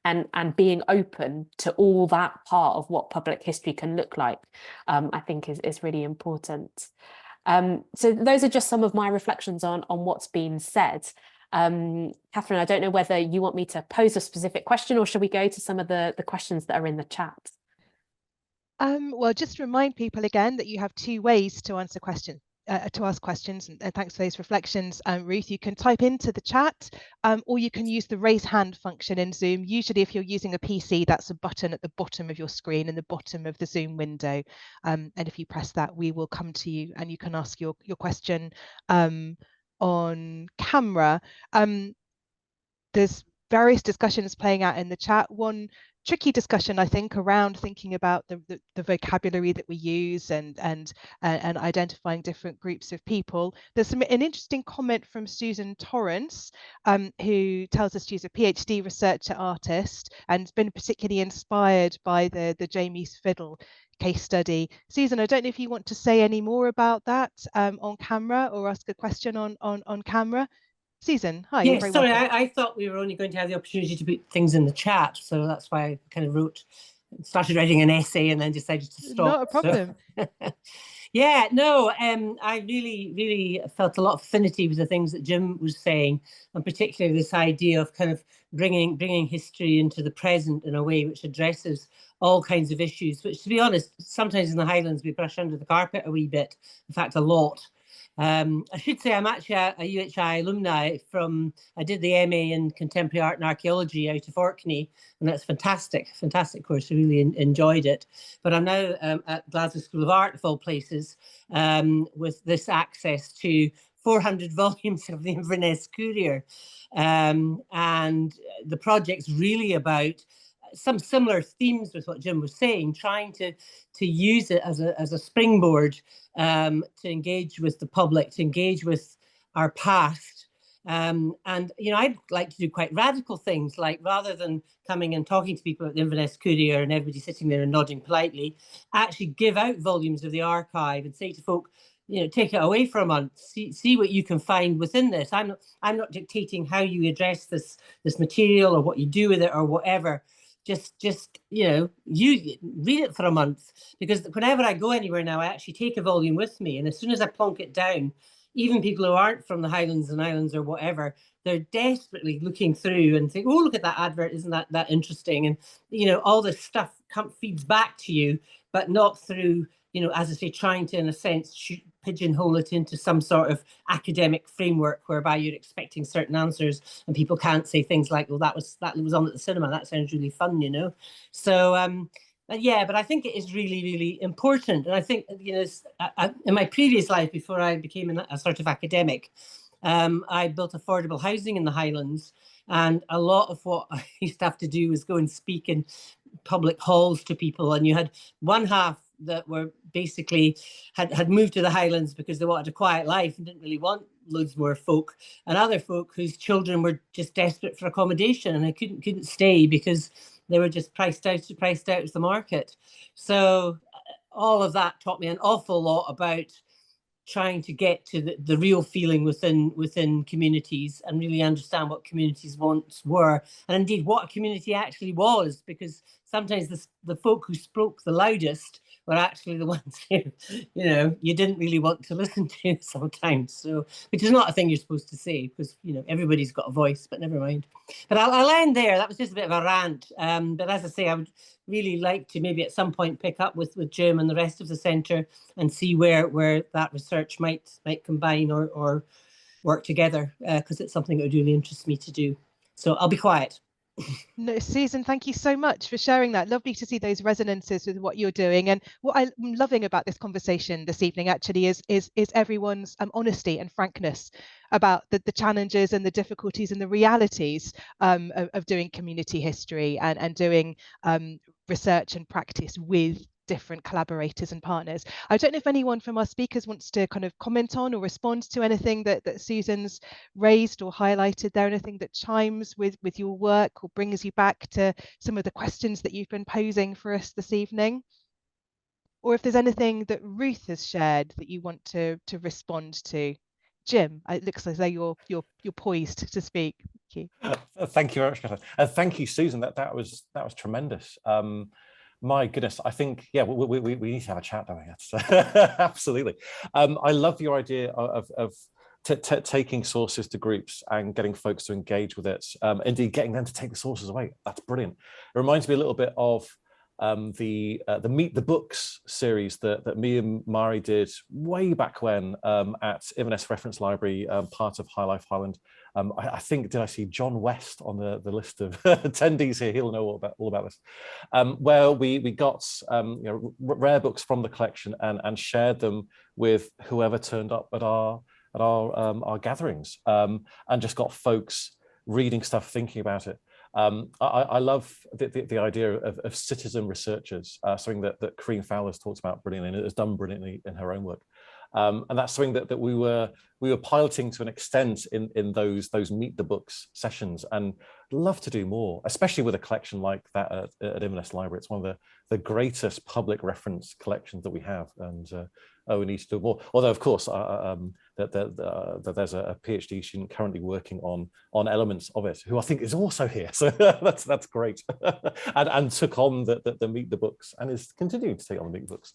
being open to all that part of what public history can look like, I think is really important. So those are just some of my reflections on what's been said. Catherine, I don't know whether you want me to pose a specific question, or should we go to some of the questions that are in the chat? Well, just remind people again that you have two ways to answer questions. To ask questions, and thanks for those reflections. Ruth, you can type into the chat, or you can use the raise hand function in Zoom. Usually if you're using a PC, that's a button at the bottom of your screen in the bottom of the Zoom window, and if you press that, we will come to you and you can ask your question on camera. There's various discussions playing out in the chat. One tricky discussion, I think, around thinking about the vocabulary that we use and identifying different groups of people. There's an interesting comment from Susan Torrance, who tells us she's a PhD researcher artist and has been particularly inspired by the Jamie's Fiddle case study. Susan, I don't know if you want to say any more about that on camera, or ask a question on camera. Susan, hi. Yes, sorry, I thought we were only going to have the opportunity to put things in the chat, so that's why I kind of started writing an essay and then decided to stop. Not a problem. So. Yeah, no, I really felt a lot of affinity with the things that Jim was saying, and particularly this idea of kind of bringing history into the present in a way which addresses all kinds of issues, which, to be honest, sometimes in the Highlands we brush under the carpet a wee bit, in fact, a lot. I should say I'm actually a UHI alumni I did the MA in Contemporary Art and Archaeology out of Orkney, and that's fantastic course. I really enjoyed it. But I'm now at Glasgow School of Art, of all places, with this access to 400 volumes of the Inverness Courier. And the project's really about some similar themes with what Jim was saying, trying to use it as a springboard to engage with the public, to engage with our past. And, you know, I'd like to do quite radical things, like rather than coming and talking to people at the Inverness Courier and everybody sitting there and nodding politely, actually give out volumes of the archive and say to folk, you know, take it away for a month, see what you can find within this. I'm not dictating how you address this material or what you do with it or whatever. Just you know, you read it for a month, because whenever I go anywhere now, I actually take a volume with me, and as soon as I plonk it down, even people who aren't from the Highlands and Islands or whatever, they're desperately looking through and think, oh, look at that advert, isn't that interesting? And you know, all this stuff feeds back to you, but not through, you know, as I say, trying to, in a sense, pigeonhole it into some sort of academic framework whereby you're expecting certain answers, and people can't say things like, well, that was on at the cinema, that sounds really fun, you know. So Yeah, but I think it is really, really important. And I think, you know, in my previous life, before I became a sort of academic, I built affordable housing in the Highlands. And a lot of what I used to have to do was go and speak in public halls to people. And you had one half that were basically had moved to the Highlands because they wanted a quiet life and didn't really want loads more folk, and other folk whose children were just desperate for accommodation and they couldn't stay because they were just priced out of the market. So all of that taught me an awful lot about trying to get to the real feeling within communities and really understand what communities once were, and indeed what a community actually was, because sometimes the folk who spoke the loudest were actually the ones who, you know, you didn't really want to listen to sometimes. So, which is not a thing you're supposed to say, because, you know, everybody's got a voice, but never mind. But I'll end there. That was just a bit of a rant. But as I say, I would really like to maybe at some point pick up with Jim and the rest of the centre and see where that research might combine or work together, because it's something that would really interest me to do. So I'll be quiet. No, Susan, thank you so much for sharing that. Lovely to see those resonances with what you're doing. And what I'm loving about this conversation this evening actually is everyone's honesty and frankness about the challenges and the difficulties and the realities of doing community history and doing research and practice with different collaborators and partners. I don't know if anyone from our speakers wants to kind of comment on or respond to anything that Susan's raised or highlighted there, anything that chimes with your work or brings you back to some of the questions that you've been posing for us this evening. Or if there's anything that Ruth has shared that you want to respond to. Jim, it looks as though you're poised to speak. Thank you. Thank you very much, Catherine. Thank you, Susan. That was tremendous. My goodness, I think, yeah, we need to have a chat, don't we? Absolutely. I love your idea of taking sources to groups and getting folks to engage with it. Indeed, getting them to take the sources away. That's brilliant. It reminds me a little bit of the Meet the Books series that me and Mari did way back when at Inverness Reference Library, part of High Life Highland. I think, did I see John West on the list of attendees here? He'll know all about this. Where we got you know, rare books from the collection and shared them with whoever turned up at our gatherings, and just got folks reading stuff, thinking about it. I love the idea of citizen researchers, something that Corinne Fowler's talked about brilliantly and has done brilliantly in her own work. And that's something that we were piloting to an extent in those Meet the Books sessions, and love to do more, especially with a collection like that at Inverness Library. It's one of the greatest public reference collections that we have, and we need to do more. Although, of course, that there's a PhD student currently working on elements of it, who I think is also here. So that's great, and took on the Meet the Books and is continuing to take on the Meet the Books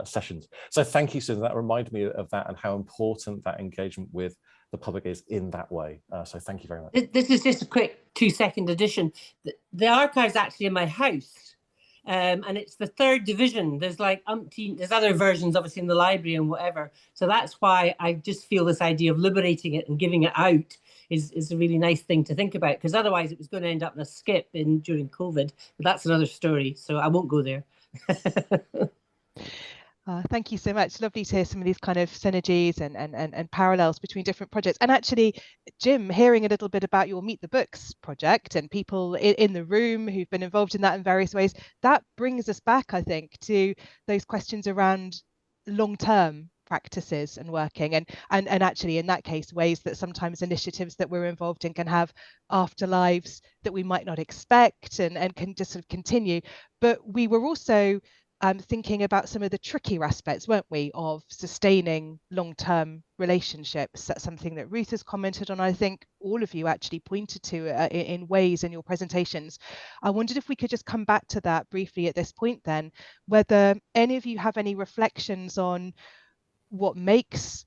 sessions. So thank you, Susan. That reminded me of that and how important that engagement with the public is in that way. So thank you very much. This is just a quick 2-second addition. The archive's actually in my house, and it's the 3rd division. There's like there's other versions obviously in the library and whatever. So that's why I just feel this idea of liberating it and giving it out is a really nice thing to think about, because otherwise it was going to end up in a skip during COVID. But that's another story, so I won't go there. Thank you so much. Lovely to hear some of these kind of synergies and parallels between different projects. And actually, Jim, hearing a little bit about your Meet the Books project and people in the room who've been involved in that in various ways, that brings us back, I think, to those questions around long-term practices and working, and actually in that case ways that sometimes initiatives that we're involved in can have afterlives that we might not expect and can just sort of continue. But we were also thinking about some of the trickier aspects, weren't we, of sustaining long-term relationships. That's something that Ruth has commented on. I think all of you actually pointed to in ways in your presentations. I wondered if we could just come back to that briefly at this point then, whether any of you have any reflections on what makes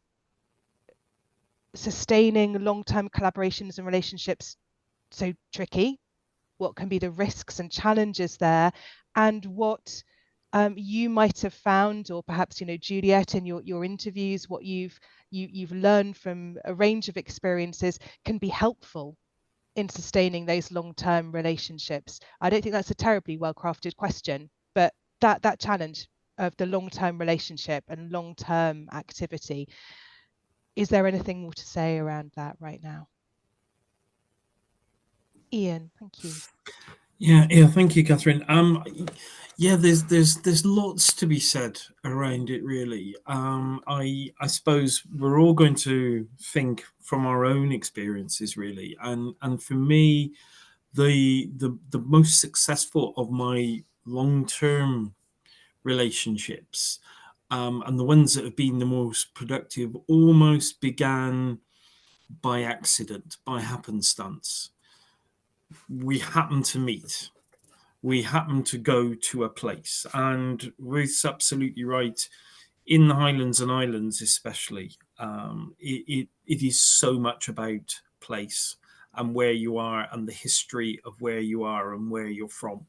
sustaining long-term collaborations and relationships so tricky, what can be the risks and challenges there, and what you might have found, or perhaps, you know, Juliette, in your interviews, what you've learned from a range of experiences can be helpful in sustaining those long-term relationships. I don't think that's a terribly well-crafted question, but that challenge of the long-term relationship and long-term activity. Is there anything more to say around that right now? Iain, thank you. Yeah, thank you, Catherine. Yeah, there's lots to be said around it, really. I suppose we're all going to think from our own experiences, really, and for me, the most successful of my long-term relationships, and the ones that have been the most productive, almost began by accident, by happenstance. We happened to meet. We happened to go to a place, and Ruth's absolutely right. In the Highlands and Islands, especially, it is so much about place and where you are and the history of where you are and where you're from.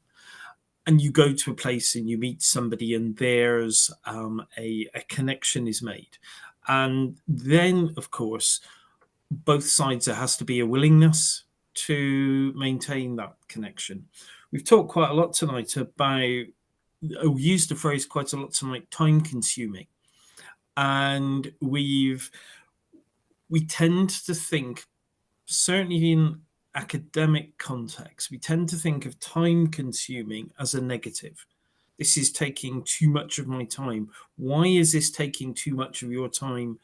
And you go to a place and you meet somebody, and there's a connection is made. And then, of course, both sides, there has to be a willingness to maintain that connection. We've talked quite a lot tonight about, we used the phrase quite a lot tonight, time consuming. And we tend to think, certainly in academic context, we tend to think of time consuming as a negative. This is taking too much of my time. Why is this taking too much of your time,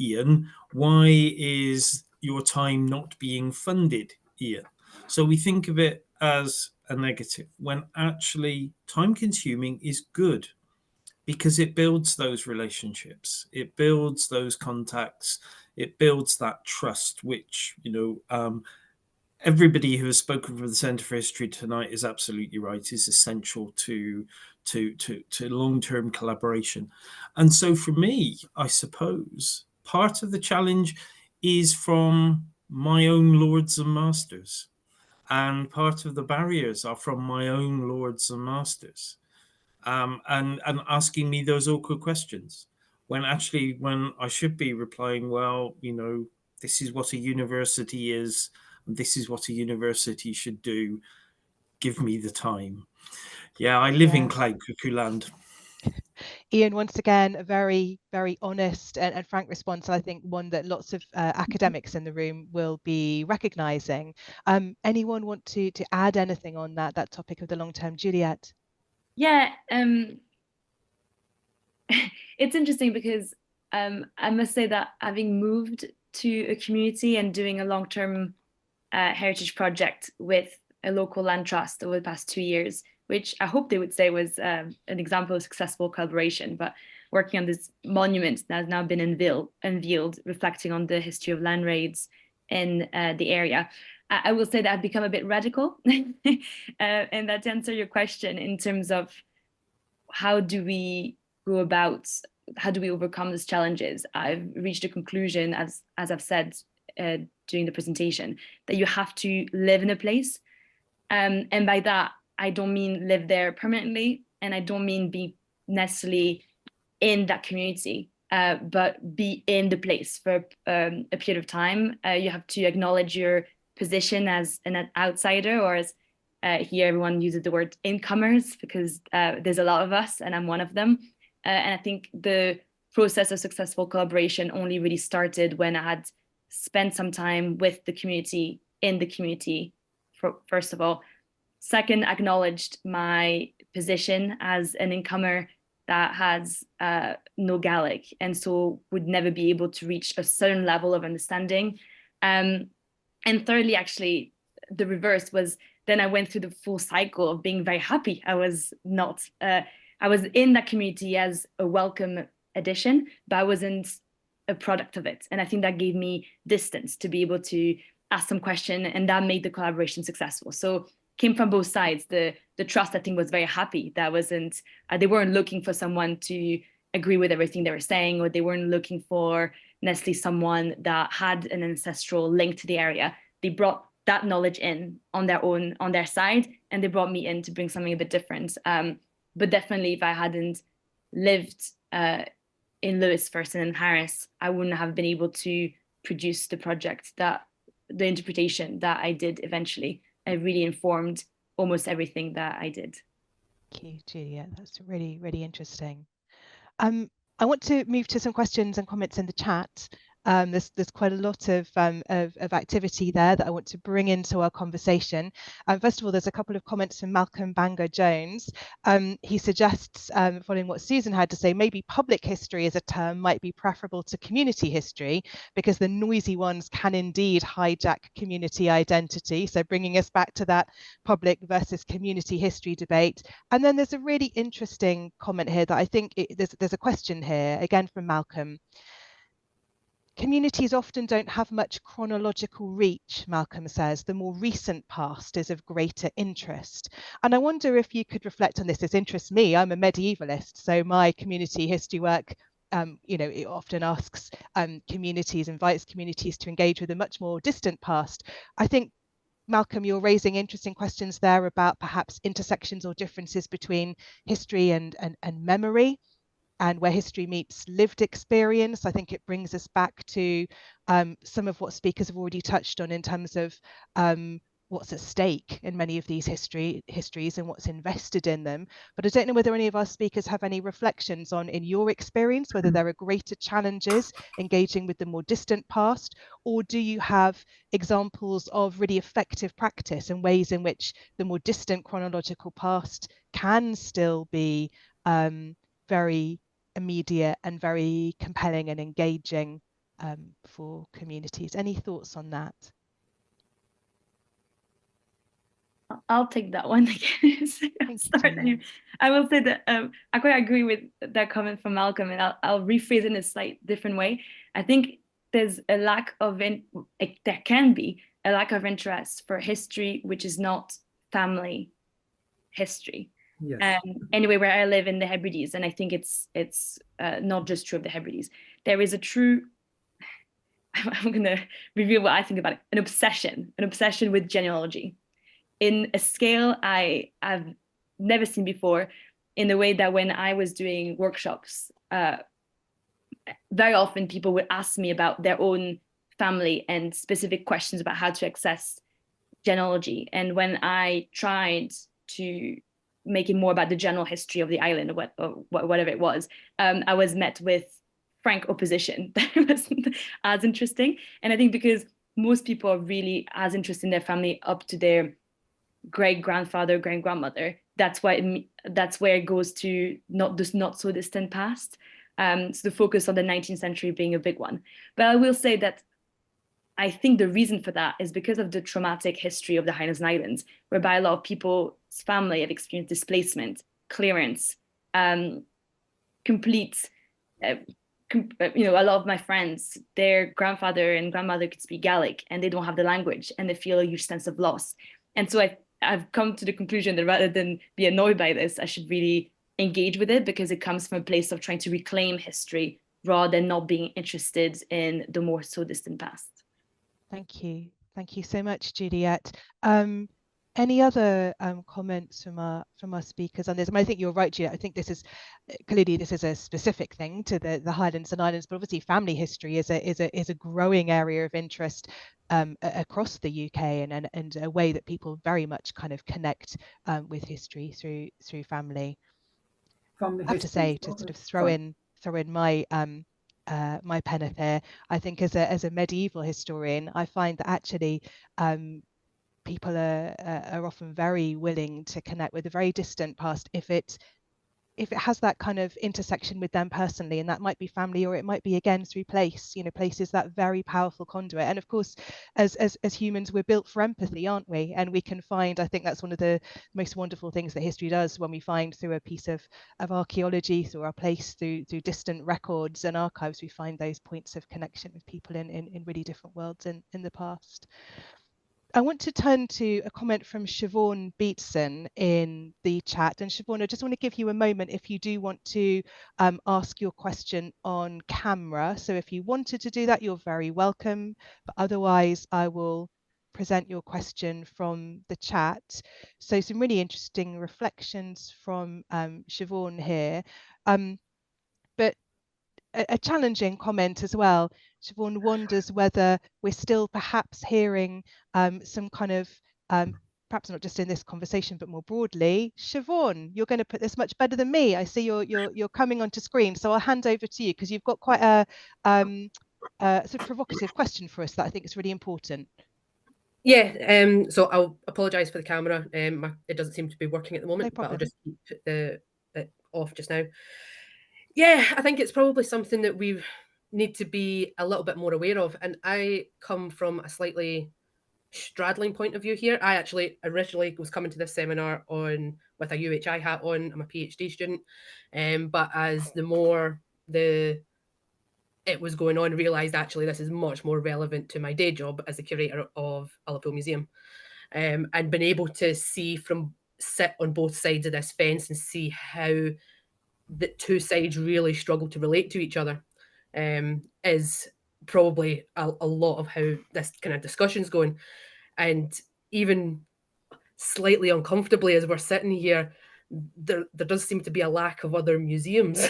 Iain? Why is your time not being funded, Iain? So we think of it as a negative, when actually time consuming is good, because it builds those relationships, it builds those contacts, it builds that trust, which, everybody who has spoken from the Centre for History tonight is absolutely right, is essential to long-term collaboration. And so for me, I suppose, part of the challenge is from my own lords and masters, and part of the barriers are from my own lords and masters, and asking me those awkward questions, when I should be replying, well, this is what a university is, and this is what a university should do. Give me the time. Yeah, I live in Cloud Cuckoo Land. Iain, once again, a very, very honest and frank response. I think one that lots of academics in the room will be recognising. Anyone want to add anything on that topic of the long term, Juliette? Yeah, it's interesting because I must say that having moved to a community and doing a long-term heritage project with a local land trust over the past 2 years, which I hope they would say was an example of successful collaboration, but working on this monument that has now been unveiled, reflecting on the history of land raids in the area. I will say that I've become a bit radical, and that to answer your question in terms of how do we overcome these challenges, I've reached a conclusion, as I've said during the presentation, that you have to live in a place. And by that, I don't mean live there permanently, and I don't mean be necessarily in that community, but be in the place for a period of time. You have to acknowledge your position as an outsider, or as here everyone uses the word incomers, because there's a lot of us and I'm one of them. And I think the process of successful collaboration only really started when I had spent some time with the community, in the community, first of all. Second, acknowledged my position as an incomer that has no Gaelic, and so would never be able to reach a certain level of understanding. And thirdly, actually, the reverse was, then I went through the full cycle of being very happy. I was in that community as a welcome addition, but I wasn't a product of it. And I think that gave me distance to be able to ask some question, and that made the collaboration successful. So came from both sides. The trust, I think, was very happy. That wasn't, they weren't looking for someone to agree with everything they were saying, or they weren't looking for necessarily someone that had an ancestral link to the area. They brought that knowledge in on their side, and they brought me in to bring something a bit different. But definitely, if I hadn't lived in MacPherson and Harris, I wouldn't have been able to produce the project, the interpretation that I did eventually. It really informed almost everything that I did. Thank you, Juliette. That's really, really interesting. I want to move to some questions and comments in the chat. There's quite a lot of activity there that I want to bring into our conversation. First of all, there's a couple of comments from Malcolm Bangor Jones. He suggests, following what Susan had to say, maybe public history as a term might be preferable to community history because the noisy ones can indeed hijack community identity. So bringing us back to that public versus community history debate. And then there's a really interesting comment here that I think there's a question here, again from Malcolm. Communities often don't have much chronological reach, Malcolm says. The more recent past is of greater interest. And I wonder if you could reflect on this. This interests me. I'm a medievalist, so my community history work, it often asks invites communities to engage with a much more distant past. I think, Malcolm, you're raising interesting questions there about perhaps intersections or differences between history and memory, and where history meets lived experience. I think it brings us back to some of what speakers have already touched on in terms of what's at stake in many of these histories and what's invested in them. But I don't know whether any of our speakers have any reflections on, in your experience, whether there are greater challenges engaging with the more distant past, or do you have examples of really effective practice and ways in which the more distant chronological past can still be very immediate and very compelling and engaging for communities? Any thoughts on that? I'll take that one again. I will say that I quite agree with that comment from Malcolm, and I'll rephrase it in a slightly different way. I think there's a lack of there can be a lack of interest for history which is not family history. Yes. Anyway, where I live in the Hebrides, and I think it's not just true of the Hebrides. There is a true, I'm going to reveal what I think about it, an obsession with genealogy in a scale I've never seen before, in the way that when I was doing workshops, very often people would ask me about their own family and specific questions about how to access genealogy. And when I tried to make it more about the general history of the island or whatever it was, I was met with frank opposition. That wasn't as interesting. And I think because most people are really as interested in their family up to their great-grandfather, great-grandmother, that's where it goes to not so distant past. So the focus on the 19th century being a big one. But I will say that I think the reason for that is because of the traumatic history of the Highlands and Islands, whereby a lot of people's family have experienced displacement, clearance, complete. A lot of my friends, their grandfather and grandmother could speak Gaelic, and they don't have the language, and they feel a huge sense of loss. And so I've come to the conclusion that rather than be annoyed by this, I should really engage with it, because it comes from a place of trying to reclaim history rather than not being interested in the more so distant past. Thank you so much, Juliette. Any other comments from our speakers on this? I mean, I think you're right, Juliette. I think this is a specific thing to the Highlands and Islands, but obviously family history is a growing area of interest across the UK, and a way that people very much kind of connect with history through family. I have to say, to sort of throw in my my pen here, I think as a medieval historian, I find that actually people are often very willing to connect with a very distant past if it has that kind of intersection with them personally, and that might be family, or it might be again through place. Place is that very powerful conduit. And of course, as humans, we're built for empathy, aren't we? And we can find, I think that's one of the most wonderful things that history does, when we find through a piece of archaeology, through our place, through distant records and archives, we find those points of connection with people in really different worlds in the past. I want to turn to a comment from Siobhan Beatson in the chat. And Siobhan, I just want to give you a moment if you do want to ask your question on camera. So if you wanted to do that, you're very welcome. But otherwise, I will present your question from the chat. So some really interesting reflections from Siobhan here. But a challenging comment as well. Siobhan wonders whether we're still perhaps hearing some kind of perhaps not just in this conversation, but more broadly. Siobhan, you're going to put this much better than me. I see you're coming onto screen, so I'll hand over to you because you've got quite a sort of provocative question for us that I think is really important. Yeah, so I'll apologise for the camera. It doesn't seem to be working at the moment, but I'll just keep it off just now. Yeah, I think it's probably something that we need to be a little bit more aware of. And I come from a slightly straddling point of view here. I actually originally was coming to this seminar with a UHI hat on. I'm a PhD student, but as the more it was going on, realised actually this is much more relevant to my day job as the curator of Ullapool Museum, and been able to sit on both sides of this fence and see how the two sides really struggle to relate to each other, is probably a lot of how this kind of discussion's going. And even slightly uncomfortably as we're sitting here, there does seem to be a lack of other museums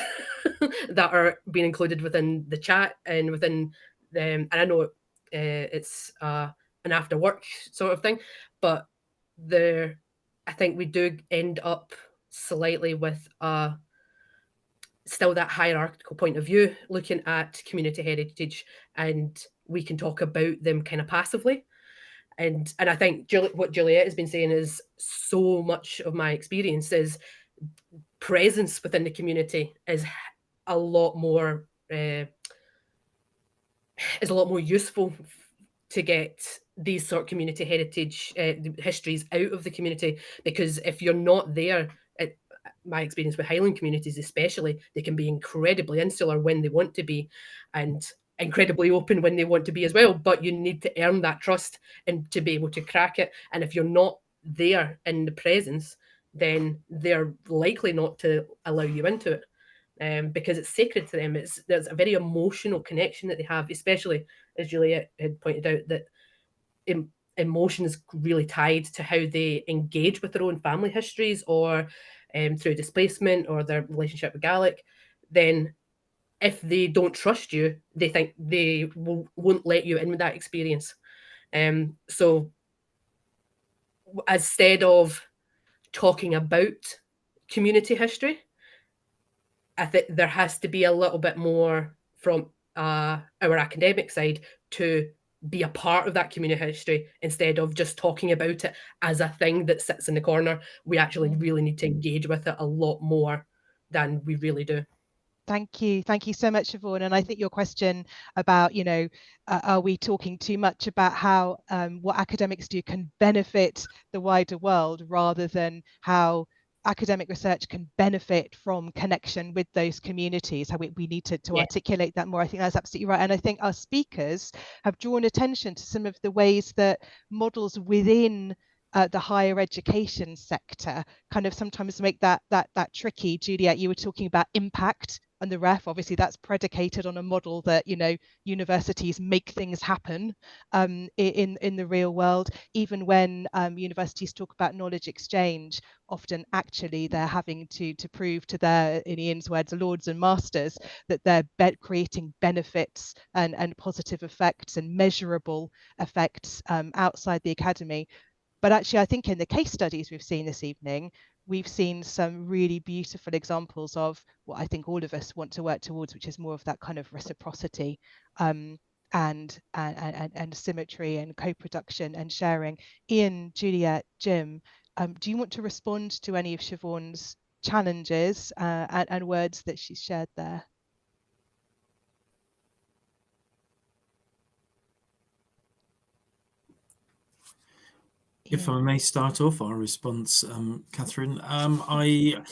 that are being included within the chat and within them. And I know it's an after work sort of thing, but I think we do end up slightly with still that hierarchical point of view, looking at community heritage, and we can talk about them kind of passively. And I think what Juliette has been saying is so much of my experience is presence within the community is a lot more useful to get these sort of community heritage histories out of the community, because if you're not there, my experience with Highland communities especially, they can be incredibly insular when they want to be, and incredibly open when they want to be as well, but you need to earn that trust and to be able to crack it. And if you're not there in the presence, then they're likely not to allow you into it, because it's sacred to them. There's a very emotional connection that they have, especially as Juliette had pointed out, that emotion is really tied to how they engage with their own family histories, or through displacement or their relationship with Gaelic. Then if they don't trust you, they think they won't let you in with that experience. So instead of talking about community history, I think there has to be a little bit more from our academic side to be a part of that community history, instead of just talking about it as a thing that sits in the corner. We actually really need to engage with it a lot more than we really do. Thank you so much, Siobhan. And I think your question about, are we talking too much about how what academics do can benefit the wider world, rather than how academic research can benefit from connection with those communities, how we need to articulate that more. I think that's absolutely right. And I think our speakers have drawn attention to some of the ways that models within the higher education sector kind of sometimes make that tricky. Juliette, you were talking about impact and the ref. Obviously that's predicated on a model that universities make things happen in the real world. Even when universities talk about knowledge exchange, often actually they're having to prove to their, in Iain's words, lords and masters, that they're creating benefits and positive effects and measurable effects outside the academy. But actually, I think in the case studies we've seen this evening, we've seen some really beautiful examples of what I think all of us want to work towards, which is more of that kind of reciprocity and symmetry and co-production and sharing. Iain, Juliette, Jim, do you want to respond to any of Siobhan's challenges and words that she's shared there? If I may start off our response, Catherine, I'm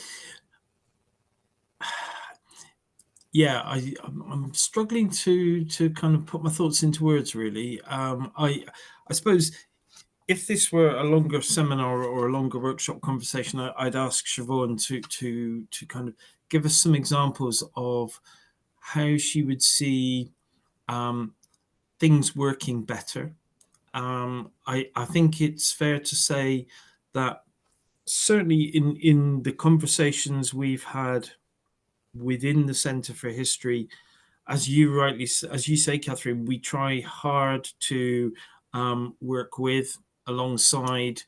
struggling to kind of put my thoughts into words, really. I suppose if this were a longer seminar or a longer workshop conversation, I'd ask Siobhan to kind of give us some examples of how she would see things working better. I think it's fair to say that certainly in the conversations we've had within the Centre for History, as you say, Catherine, we try hard to work with, alongside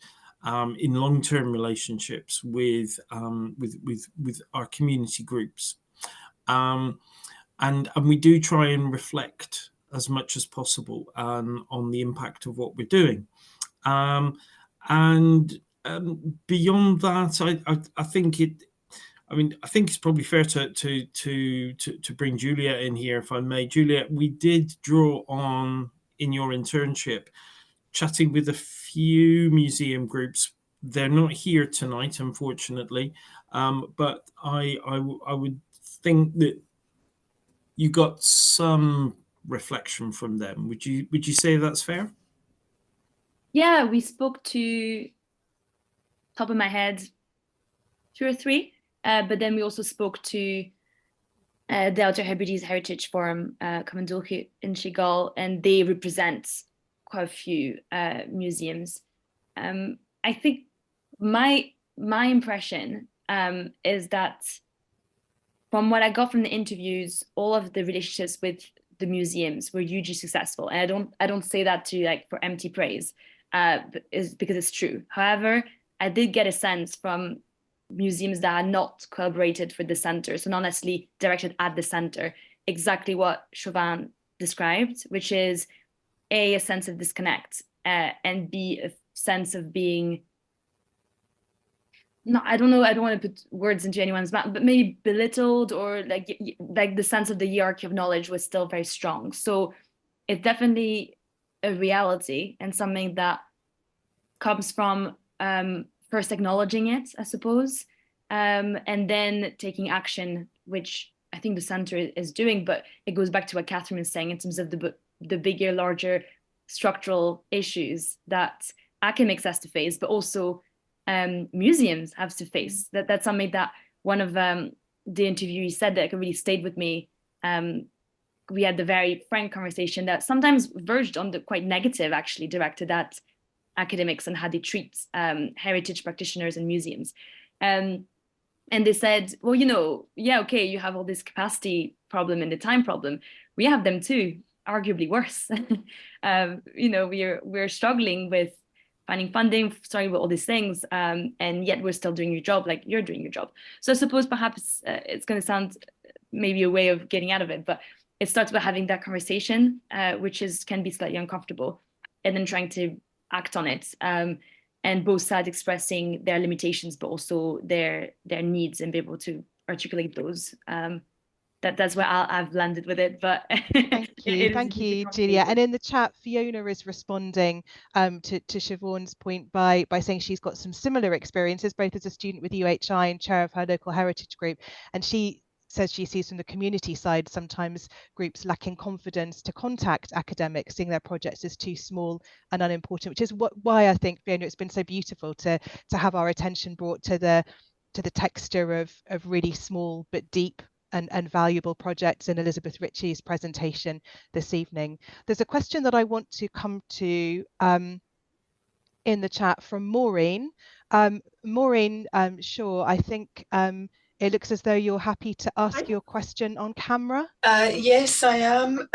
in long-term relationships with our community groups, and we do try and reflect as much as possible on the impact of what we're doing, and beyond that, I think it's probably fair to bring Juliette in here, if I may. Juliette, we did draw on, in your internship, chatting with a few museum groups. They're not here tonight, unfortunately, but I would think that you got some reflection from them. Would you say that's fair? Yeah, we spoke to, top of my head, 2 or 3, but then we also spoke to the Outer Hebrides Heritage Forum, Kamandulhi in Shigal, and they represent quite a few museums. I think my impression is that from what I got from the interviews, all of the relationships with the museums were hugely successful, and I don't say that to like for empty praise, is because it's true. However, I did get a sense from museums that had not collaborated for the centre, so not necessarily directed at the centre, exactly what Chauvin described, which is A, a sense of disconnect, and B, a sense of being, no, I don't know, I don't want to put words into anyone's mouth, but maybe belittled, or like the sense of the hierarchy of knowledge was still very strong. So it's definitely a reality and something that comes from first acknowledging it, I suppose, and then taking action, which I think the centre is doing. But it goes back to what Catherine was saying in terms of the bigger, larger structural issues that academics has to face, but also museums have to face. That's something that one of the interviewees said that really stayed with me. We had the very frank conversation that sometimes verged on the quite negative, actually, directed at academics and how they treat heritage practitioners and museums. And they said, well, yeah, okay, you have all this capacity problem and the time problem. We have them too, arguably worse. We're struggling with finding funding, struggling with all these things, and yet we're still doing your job like you're doing your job. So I suppose perhaps it's going to sound maybe a way of getting out of it, but it starts with having that conversation, which can be slightly uncomfortable, and then trying to act on it, and both sides expressing their limitations, but also their needs, and be able to articulate those. That's where I've landed with it. But thank you, Julia. And in the chat, Fiona is responding to Siobhan's point by saying she's got some similar experiences, both as a student with UHI and chair of her local heritage group, and she says she sees from the community side sometimes groups lacking confidence to contact academics, seeing their projects as too small and unimportant, which is why I think, Fiona, it's been so beautiful to have our attention brought to the texture of really small but deep and valuable projects in Elizabeth Ritchie's presentation this evening. There's a question that I want to come to in the chat from Maureen. Maureen, sure, I think it looks as though you're happy to ask your question on camera. Yes, I am.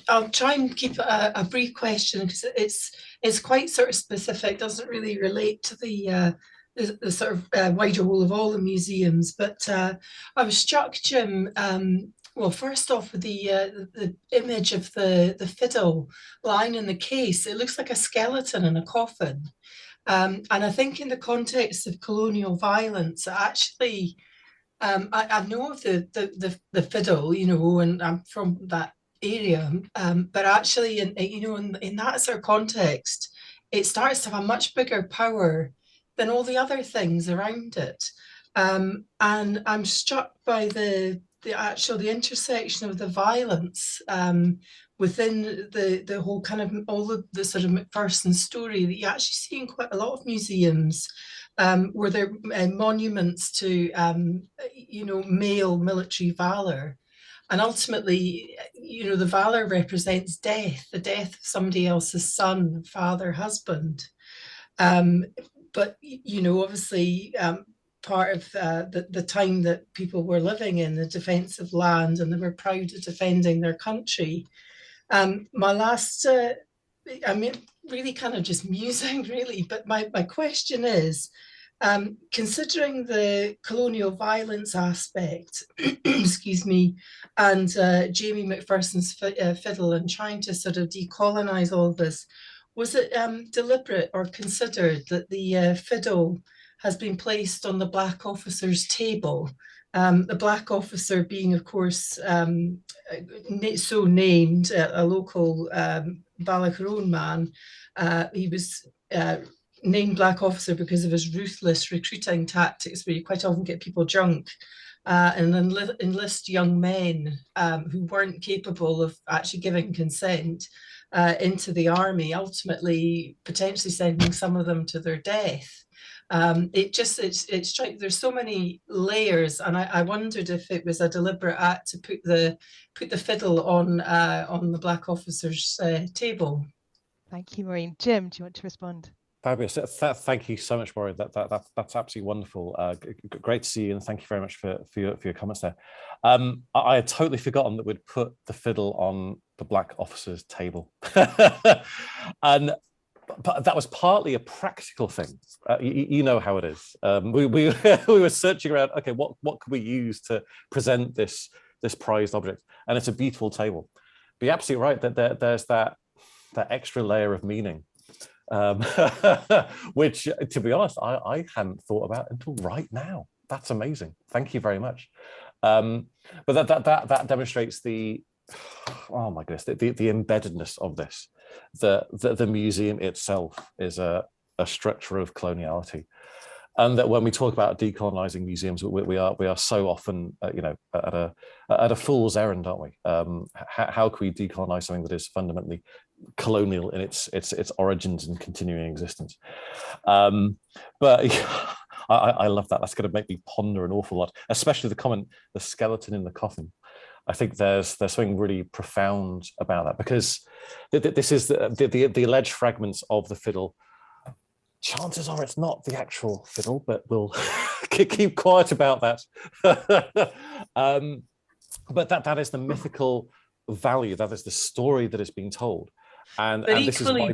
I'll try and keep it a brief question, because it's quite sort of specific, doesn't really relate to the sort of wider role of all the museums. But I was struck, Jim, well, first off, with the image of the fiddle lying in the case. It looks like a skeleton in a coffin. And I think in the context of colonial violence, actually, I know of the fiddle, and I'm from that area, but actually, in that sort of context, it starts to have a much bigger power than all the other things around it. And I'm struck by the intersection of the violence within the whole kind of all of the sort of MacPherson story that you actually see in quite a lot of museums, where there are monuments to male military valor, and ultimately, the valor represents death, the death of somebody else's son, father, husband. But obviously, part of the time that people were living in, the defence of land, and they were proud of defending their country. My last, really kind of just musing, really. But my question is, considering the colonial violence aspect, excuse me, and Jamie MacPherson's fiddle, and trying to sort of decolonize all of this, was it deliberate or considered that the fiddle has been placed on the Black officer's table? The Black officer being, of course, so named, a local Ballacherone man. He was named Black officer because of his ruthless recruiting tactics, where you quite often get people drunk and enlist young men who weren't capable of actually giving consent into the army, ultimately potentially sending some of them to their death. It strikes, there's so many layers, and I wondered if it was a deliberate act to put the fiddle on the Black officer's table. Thank you, Maureen. Jim, do you want to respond? Fabulous. Thank you so much, Maureen. That's absolutely wonderful. Great to see you, and thank you very much for your comments there. I had totally forgotten that we'd put the fiddle on the Black officer's table, but that was partly a practical thing. You know how it is. We were searching around. Okay, what could we use to present this prized object? And it's a beautiful table. But you're absolutely right that there's that extra layer of meaning, which, to be honest, I hadn't thought about until right now. That's amazing. Thank you very much. But that demonstrates the, oh my goodness, the embeddedness of this. The museum itself is a structure of coloniality, and that when we talk about decolonizing museums, we are so often at a fool's errand, aren't we? How can we decolonize something that is fundamentally colonial in its origins and continuing existence? But I love that. That's going to make me ponder an awful lot, especially the comment, the skeleton in the coffin. I think there's something really profound about that, because this is the alleged fragments of the fiddle. Chances are it's not the actual fiddle, but we'll keep quiet about that. But that is the mythical value. That is the story that is being told. But equally,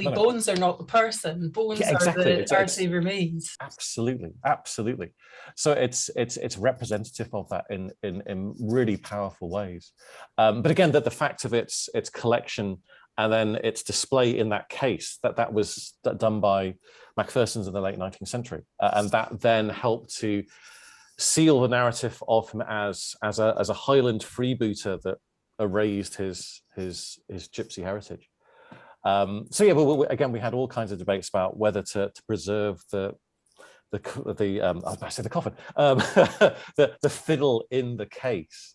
bones are not the person. Bones are the earthly remains. Absolutely. So it's representative of that in really powerful ways. But again, that the fact of its collection and then its display in that case, that was done by MacPherson's in the late 19th century, and that then helped to seal the narrative of him as a Highland freebooter that erased his gypsy heritage. So yeah, but again, we had all kinds of debates about whether to preserve the coffin, the fiddle in the case.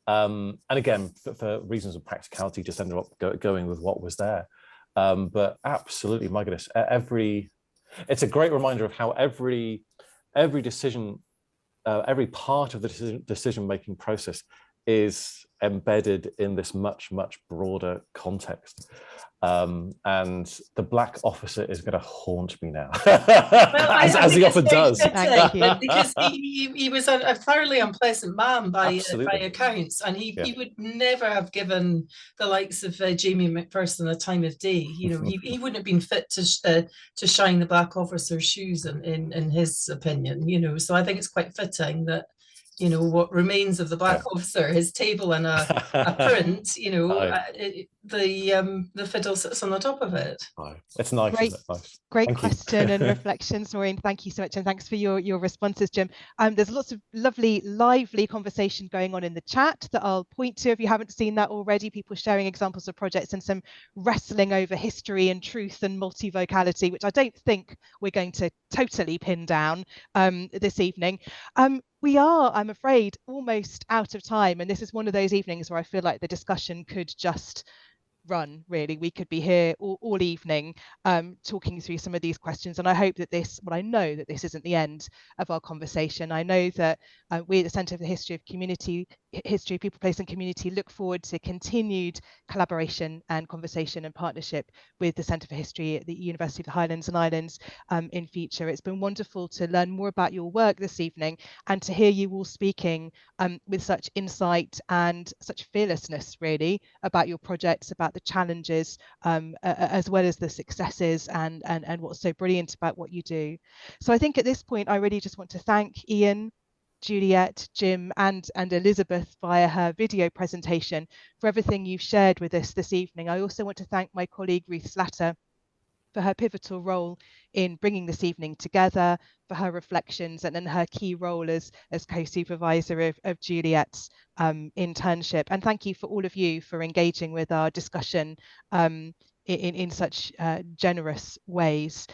And again, for reasons of practicality, just ended up going with what was there. But absolutely, my goodness, it's a great reminder of how every decision, every part of the decision-making process is embedded in this much broader context. And the Black officer is going to haunt me now, as he often does. Because he was a thoroughly unpleasant man by accounts, and he would never have given the likes of Jamie MacPherson a time of day. You know, he wouldn't have been fit to shine the Black officer's shoes in his opinion. You know, so I think it's quite fitting that, you know, what remains of the Black officer, his table and a print, you know, the fiddle sits on the top of it. It's nice. Great question and reflections, Maureen. Thank you so much, and thanks for your responses, Jim. There's lots of lovely, lively conversation going on in the chat that I'll point to if you haven't seen that already. People sharing examples of projects and some wrestling over history and truth and multivocality, which I don't think we're going to totally pin down this evening. We are, I'm afraid, almost out of time, and this is one of those evenings where I feel like the discussion could just run, really. We could be here all evening talking through some of these questions, and I hope that I know that this isn't the end of our conversation. I know that we at the Centre for the History of People, Place and Community look forward to continued collaboration and conversation and partnership with the Centre for History at the University of the Highlands and Islands in future. It's been wonderful to learn more about your work this evening and to hear you all speaking with such insight and such fearlessness, really, about your projects, about the challenges as well as the successes and what's so brilliant about what you do. So I think at this point, I really just want to thank Iain, Juliette, Jim and Elizabeth via her video presentation for everything you've shared with us this evening. I also want to thank my colleague Ruth Slatter for her pivotal role in bringing this evening together, for her reflections and her key role as co-supervisor of Juliette's internship. And thank you for all of you for engaging with our discussion in such generous ways.